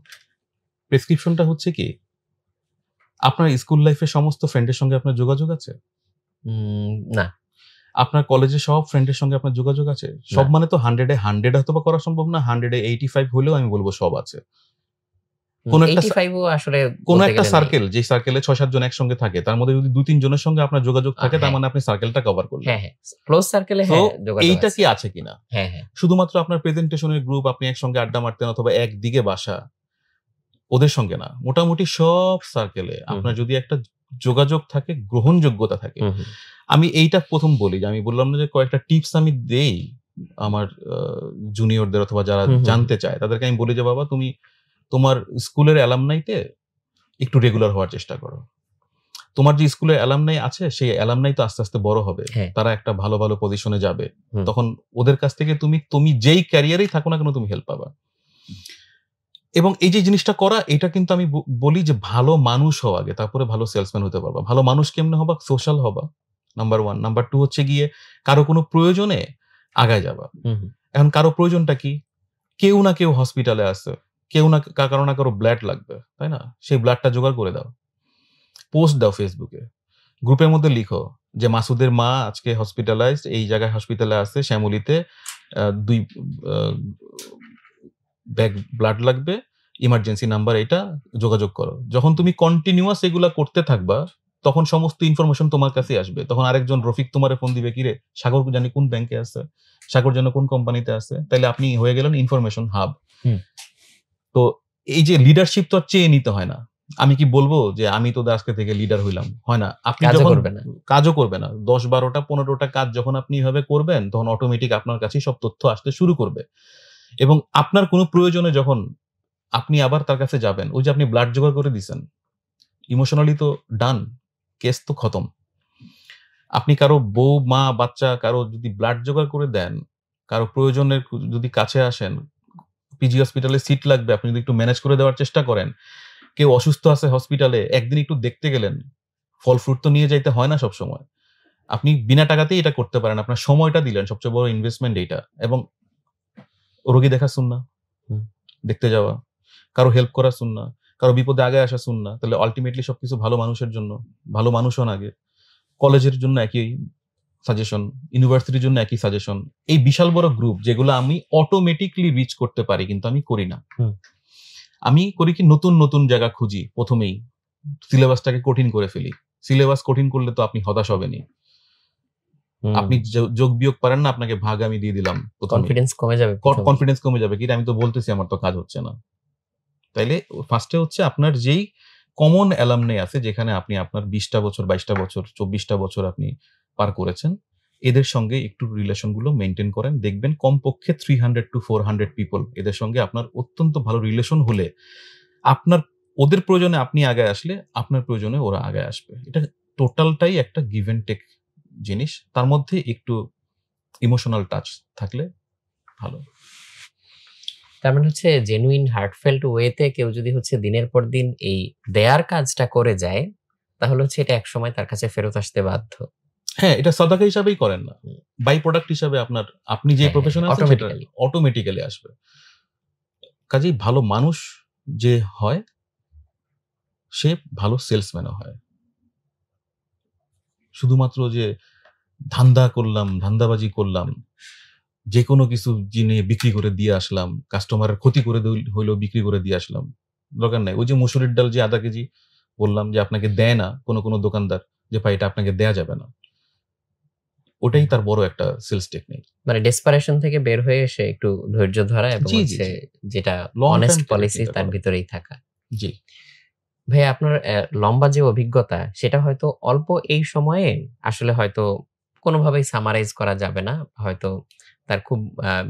প্রেসক্রিপশনটা হচ্ছে কি, আপনার স্কুল লাইফে সমস্ত ফ্রেন্ডের সঙ্গে আপনার যোগাযোগ আছে? না। আপনার কলেজে সব ফ্রেন্ডের সঙ্গে আপনার যোগাযোগ আছে? সব মানে তো 100 এ 100 হয়তো বা করা সম্ভব না, 100 এ 85 হলেও আমি বলবো সব আছে। কোন একটা 85 ও আসলে কোন বলতে একটা গেলে নাই। সার্কেল, যে সার্কেলে 6-7 জন একসঙ্গে থাকে, তার মধ্যে যদি 2-3 জনের সঙ্গে আপনার যোগাযোগ থাকে, তার হ্যাঁ। মানে আপনি সার্কেলটা কভার করলেন। হ্যাঁ, ক্লোজ সার্কেলে তো যোগাযোগ এইটা আছে। কি আছে কিনা? হ্যাঁ। শুধুমাত্র আপনার প্রেজেন্টেশনের গ্রুপ, আপনি একসঙ্গে আড্ডা মারতেন অথবা একদিকে বাসা, ওদের সঙ্গে না, মোটামুটি সব সার্কেলে আপনার যদি একটা যোগাযোগ থাকে, গ্রহণযোগ্যতা থাকে। আমি এইটা প্রথম বলি, যে আমি বললাম না যে কয়েকটা টিপস আমি দেই আমার জুনিয়রদের অথবা যারা জানতে চায় তাদেরকে, আমি বলি যে বাবা তুমি তোমার স্কুলের অ্যালামনাইতে একটু রেগুলার হওয়ার চেষ্টা করো। তোমার যে স্কুলের অ্যালামনাই আছে, সেই অ্যালামনাই তো আস্তে আস্তে বড় হবে, তারা একটা ভালো ভালো পজিশনে যাবে, তখন ওদের কাছ থেকে তুমি যেই ক্যারিয়ারেই থাকো না কেন তুমি হেল্প পাবা। এবং এই যে জিনিসটা করা, এটা কিন্তু আমি বলি যে ভালো মানুষ হওয়া আগে, তারপরে ভালো সেলসম্যান হতে পারবা। ভালো মানুষ কেমনে হবা? সোশ্যাল হবা, নাম্বার 1। নাম্বার 2 হচ্ছে গিয়ে কারো কোনো প্রয়োজনে আগায় যাবা। এখন কারো প্রয়োজনটা কি? কেউ না কেউ হসপিটালে আছে, কেউ না কারো না কারো ব্লাড লাগবে, তাই না? সেই ব্লাডটা জোগাড় করে দাও, পোস্ট দাও ফেসবুকে, গ্রুপের মধ্যে লিখো যে মাসুদের মা আজকে হসপিটালাইজড, এই জায়গায় হসপিটালে আছে শ্যামলীতে, 2 ব্যাগ ব্লাড লাগবে, ইমার্জেন্সি নাম্বার এটা, যোগাযোগ করো। যখন তুমি কন্টিনিউয়াস এগুলা করতে থাকবা, তখন সমস্ত ইনফরমেশন তোমার কাছে আসবে। তখন আরেকজন রফিক তোমারে ফোন দিবে, কিরে সাগর জানি কোন ব্যাংকে আছে, সাগর যেন কোন কোম্পানিতে আছে, তাইলে আপনি হয়ে গেলেন ইনফরমেশন হাব। তো এই যে লিডারশিপ তো চেয়ে নিতে হয় না। আমি কি বলবো যে আমি তো আজকে থেকে লিডার হইলাম, হয় না। আপনি যখন কাজও করবে না, 10-12টা 15টা কাজ যখন আপনি এভাবে করবেন, তখন অটোমেটিক আপনার কাছে সব তথ্য আসতে শুরু করবে। এবং আপনার কোনো প্রয়োজনে যখন আপনি আবার তার কাছে যাবেন, ওই যে আপনি ব্লাড জোগাড় করে দিচ্ছেন, ইমোশনালি তো ডান, কেস তো খতম। আপনি কারো বউ, মা, বাচ্চা কারো যদি ব্লাড জোগাড় করে দেন, কারো প্রয়োজনের যদি কাছে আসেন, পিজি হসপিটালে সিট লাগবে, আপনি যদি একটু ম্যানেজ করে দেওয়ার চেষ্টা করেন, কেউ অসুস্থ আছে হসপিটালে, একদিন একটু দেখতে গেলেন, ফল ফ্রুট তো নিয়ে যাইতে হয় না সব সময়। আপনি বিনা টাকাতেই এটা করতে পারেন, আপনার সময়টা দিলেন, সবচেয়ে বড় ইনভেস্টমেন্ট এইটা। এবং রোগী দেখা সুন্নাহ, দেখতে যাওয়া, কারো হেল্প করা সুন্নাহ, কারো বিপদে আগে আসা সুন্নাহ। তাহলে আলটিমেটলি সবকিছু ভালো মানুষের জন্য, ভালো মানুষ হন আগে। কলেজের জন্য একই সাজেশন, ইউনিভার্সিটির জন্য একই সাজেশন। এই বিশাল বড় গ্রুপ যেগুলো আমি অটোমেটিকলি রিচ করতে পারি, কিন্তু আমি করি না। আমি করি কি, নতুন নতুন জায়গা খুঁজি, প্রথমেই সিলেবাসটাকে কঠিন করে ফেলি। সিলেবাস কঠিন করলে তো আপনি হতাশ হবেনই। আপনি যোগ বিয়োগ পারেন না, আপনাকে ভাগ আমি দিয়ে দিলাম, কনফিডেন্স কমে যাবে, কনফিডেন্স কমে যাবে। কিন্তু আমি তো বলতেছি আমার তো কাজ হচ্ছে না। তাইলে ফার্স্টে হচ্ছে আপনার যেই কমন অ্যালামনাই আছে, যেখানে আপনি আপনার 20টা বছর, 22টা বছর, 24টা বছর আপনি পার করেছেন, এদের সঙ্গে একটু রিলেশন গুলো মেনটেন করেন। দেখবেন কমপক্ষে 300 to 400 পিপল, এদের সঙ্গে আপনার অত্যন্ত ভালো রিলেশন হলে, আপনার ওদের প্রয়োজনে আপনি আগে আসলে, আপনার প্রয়োজনে ওরা আগে আসবে। এটা টোটালটাই একটা গিভ এন্ড টেক জিনিস, তার মধ্যে একটু ইমোশনাল টাচ থাকলে ভালো। তার মানে হচ্ছে জেনুইন হার্টফেল্ট ওয়েতে কেউ যদি হচ্ছে দিনের পর দিন এই দেয়ার কাজটা করে যায়, তাহলে হচ্ছে এটা একসময় তার কাছে ফেরত আসতে বাধ্য। হ্যাঁ, এটা সাদাকা হিসাবেই করেন না, বাই প্রোডাক্ট হিসাবে আপনি যে প্রফেশনে আছেন সেটা অটোমেটিক্যালি আসবে। কাজেই ভালো মানুষ যে হয় সে ভালো সেলসম্যানও হয়। শুধুমাত্র যে ধান্দাবাজি করলাম, যে কোনো কিছু জিনিস বিক্রি করে দিয়ে আসলাম, কাস্টমারের ক্ষতি করে হইলেও বিক্রি করে দিয়ে আসলাম, দরকার নাই। ওই যে মসুরির ডাল যে আধা কেজি বললাম যে আপনাকে দেয় না কোনো দোকানদার, যে ভাই এটা আপনাকে দেয়া যাবে না, ওটাই তার বড় একটা সেলস টেকনিক। মানে ডেসপারেশন থেকে বের হয়ে এসে একটু ধৈর্য ধরা এবং হচ্ছে যেটা অনেস্ট পলিসি তার ভিতরেই থাকা। জি ভাই, আপনার লম্বা যে অভিজ্ঞতা সেটা হয়তো অল্প এই সময়ে আসলে হয়তো কোনোভাবেই সামারাইজ করা যাবে না, হয়তো তার খুব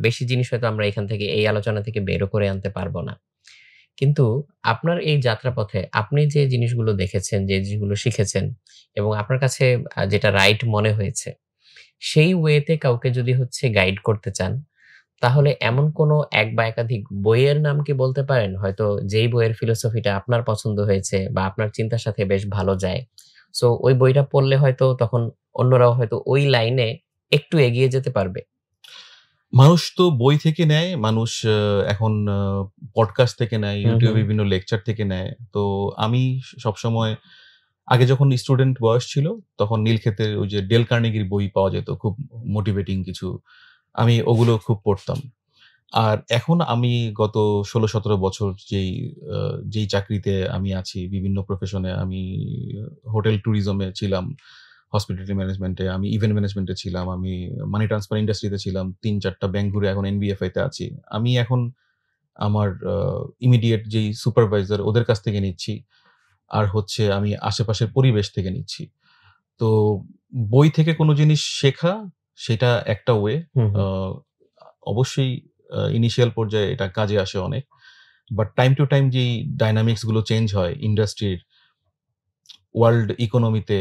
বেশি জিনিস হয়তো আমরা এখান থেকে এই আলোচনা থেকে বেরও করে আনতে পারবো না। কিন্তু আপনার এই যাত্রাপথে আপনি যে জিনিসগুলো দেখেছেন, যে জিনিসগুলো শিখেছেন এবং আপনার কাছে যেটা রাইট মনে হয়েছে, সেই ওয়েতে কাউকে যদি হচ্ছে গাইড করতে চান, তাহলে এমন কোনো এক বা একাধিক বইয়ের নাম কি বলতে পারেন? হয়তো যেই বইয়ের ফিলোসফিটা আপনার পছন্দ হয়েছে বা আপনার চিন্তার সাথে বেশ ভালো যায়। সো ওই বইটা পড়লে হয়তো তখন অন্যরাও হয়তো ওই লাইনে একটু এগিয়ে যেতে পারবে। মানুষ তো বই থেকে নেয়, মানুষ এখন পডকাস্ট থেকে নেয়, ইউটিউবে বিভিন্ন লেকচার থেকে নেয়। তো আমি সবসময় আগে যখন স্টুডেন্ট বয়স ছিল তখন নীলক্ষেতের ওই যে ডেল কার্নেগির বই পাওয়া যেত, খুব মোটিভেটিং কিছু, আমি ওগুলো খুব পড়তাম। আর এখন আমি গত 16-17 বছর যেই চাকরিতে আমি আছি, বিভিন্ন প্রফেশনে, আমি হোটেল ট্যুরিজমে ছিলাম, হসপিটালিটি ম্যানেজমেন্টে, আমি ইভেন্ট ম্যানেজমেন্টে ছিলাম, আমি মানি ট্রান্সফার ইন্ডাস্ট্রিতে ছিলাম, 3-4টা ব্যাংক ঘুরে এখন এনবিএফআই তে আছি। আমি এখন আমার ইমিডিয়েট যেই সুপারভাইজার ওদের কাছ থেকে নিচ্ছি, আর হচ্ছে আমি আশেপাশের পরিবেশ থেকে নিচ্ছি। তো বই থেকে কোনো জিনিস শেখা সেটা একটা ওয়ে। অবশ্যই ইনিশিয়াল পর্যায়ে এটা কাজে আসে অনেক, বাট টাইম টু টাইম যেই ডাইনামিক্স গুলো চেঞ্জ হয় ইন্ডাস্ট্রির, ওয়ার্ল্ড ইকোনমিতে,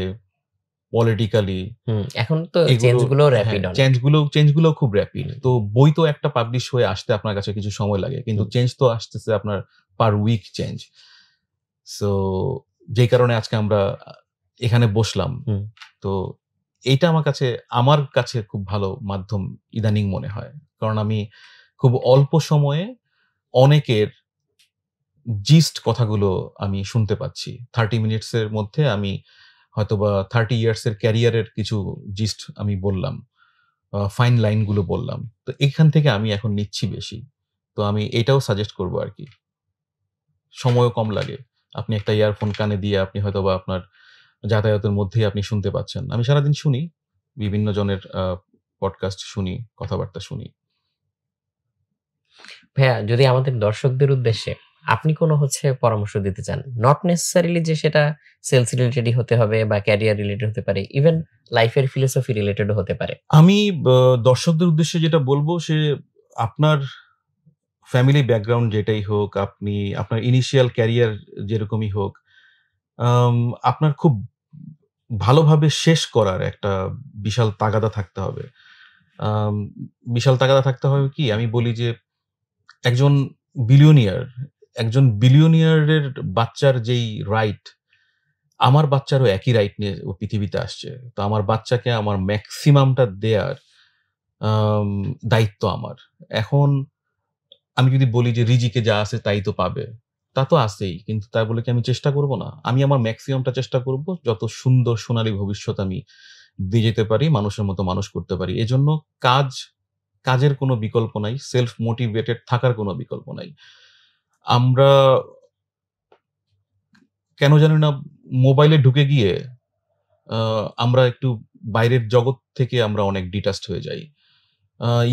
পলিটিক্যালি, এখন তো চেঞ্জগুলো র‍্যাপিড, চেঞ্জগুলো খুব র‍্যাপিড। তো বই তো একটা পাবলিশ হয়ে আসতে আপনার কাছে কিছু সময় লাগে, কিন্তু চেঞ্জ তো আসতেছে আপনার পার উইক চেঞ্জ। সো যেই কারণে আজকে আমরা এখানে বসলাম, তো এইটা আমার কাছে খুব ভালো মাধ্যম ইদানিং মনে হয়, কারণ আমি খুব অল্প সময়ে অনেকের জিস্ট কথাগুলো আমি শুনতে পাচ্ছি। 30 মিনিটসের মধ্যে আমি হয়তোবা 30 ইয়ার্সের ক্যারিয়ারের কিছু জিস্ট আমি বললাম, ফাইন লাইনগুলো বললাম। তো এখান থেকে আমি এখন নিচ্ছি বেশি। তো আমি এটাও সাজেস্ট করব আর কি। সময়ও কম লাগে, আপনি একটা ইয়ারফোন কানে দিয়ে আপনি হয়তোবা আপনার যাতায়াতের মধ্যেই আপনি শুনতে পাচ্ছেন। আমি সারাদিন শুনি, বিভিন্ন জনের পডকাস্ট শুনি, কথাবার্তা শুনি। ভাইয়া, যদি আমাদের দর্শকদের উদ্দেশ্যে আপনি কোনো হচ্ছে পরামর্শ দিতে চান, নট নেসেসারিলি যে সেটা সেলস রিলেটেডই হতে হবে বা ক্যারিয়ার রিলেটেড হতে পারে, ইভেন লাইফের ফিলোসফি রিলেটেডও হতে পারে। আমি দর্শকদের উদ্দেশ্যে যেটা বলবো, সে আপনার ফ্যামিলি ব্যাকগ্রাউন্ড যেটাই হোক, আপনি আপনার ইনিশিয়াল ক্যারিয়ার যেরকমই হোক, আপনার খুব ভালোভাবে শেষ করার একটা বিশাল তাগাদা থাকতে হবে। বিশাল তাগাদা থাকতে হবে কি, আমি বলি যে একজন বিলিয়নিয়ারের বাচ্চার যেই রাইট, আমার বাচ্চারও একই রাইট নিয়ে ও পৃথিবীতে আসছে। তো আমার বাচ্চাকে আমার ম্যাক্সিমামটা দেয়ার দায়িত্ব আমার। এখন আমি যদি বলি যে রিজিকে যা আছে তাই তো পাবে, তা তো আছেই, কিন্তু তাই বলে কি আমি চেষ্টা করব না? আমি আমার ম্যাক্সিমামটা চেষ্টা করব, যত সুন্দর সোনালী ভবিষ্যৎ আমি দিয়ে যেতে পারি, মানুষের মতো মানুষ করতে পারি। এজন্য কাজের কোনো বিকল্প নাই, সেলফ মোটিভেটেড থাকার কোনো বিকল্প নাই। আমরা কেন জানি না মোবাইলে ঢুকে গিয়ে আমরা একটু বাইরের জগৎ থেকে আমরা অনেক ডিটাচড হয়ে যাই।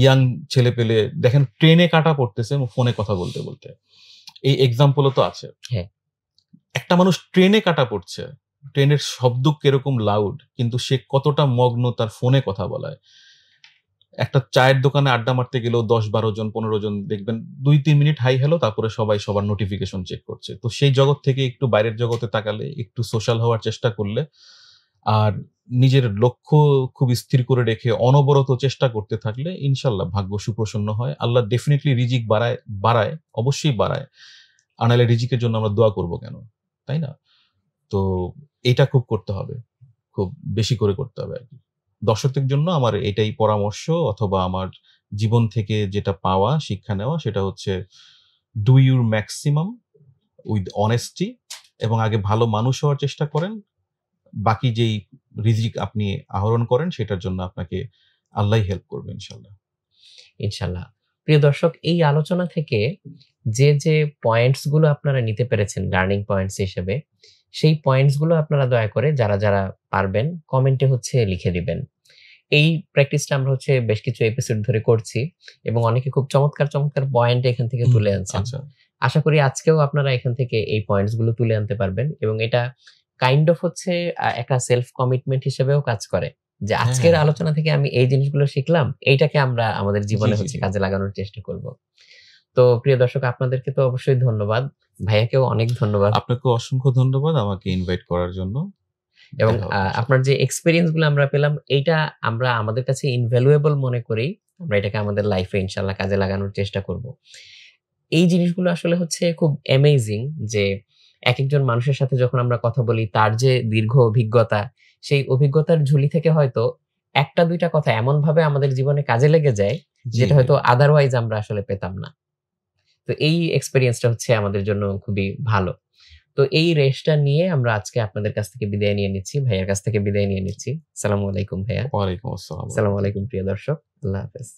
ইয়াং ছেলেপেলে দেখেন ট্রেনে কাটা পড়তেছে ফোনে কথা বলতে বলতে, এই এক্সাম্পলও তো আছে। একটা মানুষ ট্রেনে কাটা পড়ছে, ট্রেনের শব্দ কিরকম লাউড, কিন্তু সে কতটা মগ্ন তার ফোনে কথা বলায়। একটা চায়ের দোকানে আড্ডা মারতে গেলেও 10-12 জন 15 জন দেখবেন 2-3 মিনিট হাই হ্যালো, তারপরে সবাই সবার নোটিফিকেশন চেক করছে। তো সেই জগৎ থেকে একটু বাইরের জগতে তাকালে, একটু সোশ্যাল হওয়ার চেষ্টা করলে, আর নিজের লক্ষ্য খুব স্থির করে রেখে অনবরত চেষ্টা করতে থাকলে ইনশাল্লাহ ভাগ্য সুপ্রসন্ন হয়। আল্লাহ ডেফিনেটলি রিজিক বাড়ায়, অবশ্যই বাড়ায়। আনালে রিজিকের জন্য আমরা দোয়া করব কেন, তাই না? তো এটা খুব করতে হবে, খুব বেশি করে করতে হবে আর কি। দর্শকদের জন্য আমার এটাই পরামর্শ, অথবা আমার জীবন থেকে যেটা পাওয়া শিক্ষা নেওয়া সেটা হচ্ছে do your maximum with honesty, এবং আগে ভালো মানুষ হওয়ার চেষ্টা করেন। বাকি যেই রিজিক আপনি আহরণ করেন সেটার জন্য আপনাকে আল্লাহই হেল্প করবে ইনশাল্লাহ। ইনশাল্লাহ। প্রিয় দর্শক, এই আলোচনা থেকে যে যে পয়েন্টস গুলো আপনারা নিতে পেরেছেন লার্নিং পয়েন্টস হিসেবে, সেই পয়েন্টস গুলো আপনারা দয়া করে যারা যারা পারবেন কমেন্টে হচ্ছে লিখে দিবেন। এই প্র্যাকটিসটা আমরা হচ্ছে বেশ কিছু এপিসোড ধরে করছি এবং অনেকে খুব চমৎকার চমৎকার পয়েন্ট এখান থেকে তুলে আনছেন। আচ্ছা, আশা করি আজকেও আপনারা এখান থেকে এই পয়েন্টস গুলো তুলে আনতে পারবেন, এবং এটা কাইন্ড অফ হচ্ছে একটা সেলফ কমিটমেন্ট হিসেবেও কাজ করে যে আজকের হ্যাঁ। আলোচনা থেকে আমি এই জিনিসগুলো শিখলাম, এইটাকে আমরা আমাদের জীবনে জি, জি, হচ্ছে জি। কাজে লাগানোর চেষ্টা করব। তো প্রিয় দর্শক, আপনাদেরকে তো অবশ্যই ধন্যবাদ, ভাইয়াকেও অনেক ধন্যবাদ, আপনাকে অসংখ্য ধন্যবাদ আমাকে ইনভাইট করার জন্য। এবং দেখা হবে ইনশাল্লাহ। আপনার যে এক্সপেরিয়েন্স গুলো আমরা পেলাম, এইটা আমরা আমাদের কাছে ইনভ্যালুয়েবল মনে করি। আমরা এটাকে আমাদের লাইফে ইনশাল্লাহ কাজে লাগানোর চেষ্টা করব। এই জিনিসগুলো আসলে হচ্ছে খুব অ্যামেজিং যে একেকজন মানুষের সাথে যখন আমরা কথা বলি, তার যে দীর্ঘ অভিজ্ঞতা, সেই অভিজ্ঞতার ঝুলি থেকে হয়তো একটা দুইটা কথা এমন ভাবে আমাদের জীবনে কাজে লেগে যায় জি, যেটা জি। হয়তো আদারওয়াইজ আমরা আসলে পেতাম না। তো এই এক্সপেরিয়েন্সটা হচ্ছে আমাদের জন্য খুবই ভালো। তো এই রেশটা নিয়ে আমরা আজকে আপনাদের কাছ থেকে বিদায় নিয়ে নিচ্ছি, ভাইয়ার কাছ থেকে বিদায় নিয়ে নিচ্ছি। আসসালামু আলাইকুম ভাইয়া। ওয়ালাইকুম আসসালাম। আসসালামু আলাইকুম প্রিয় দর্শক। আল্লাহ হাফেজ।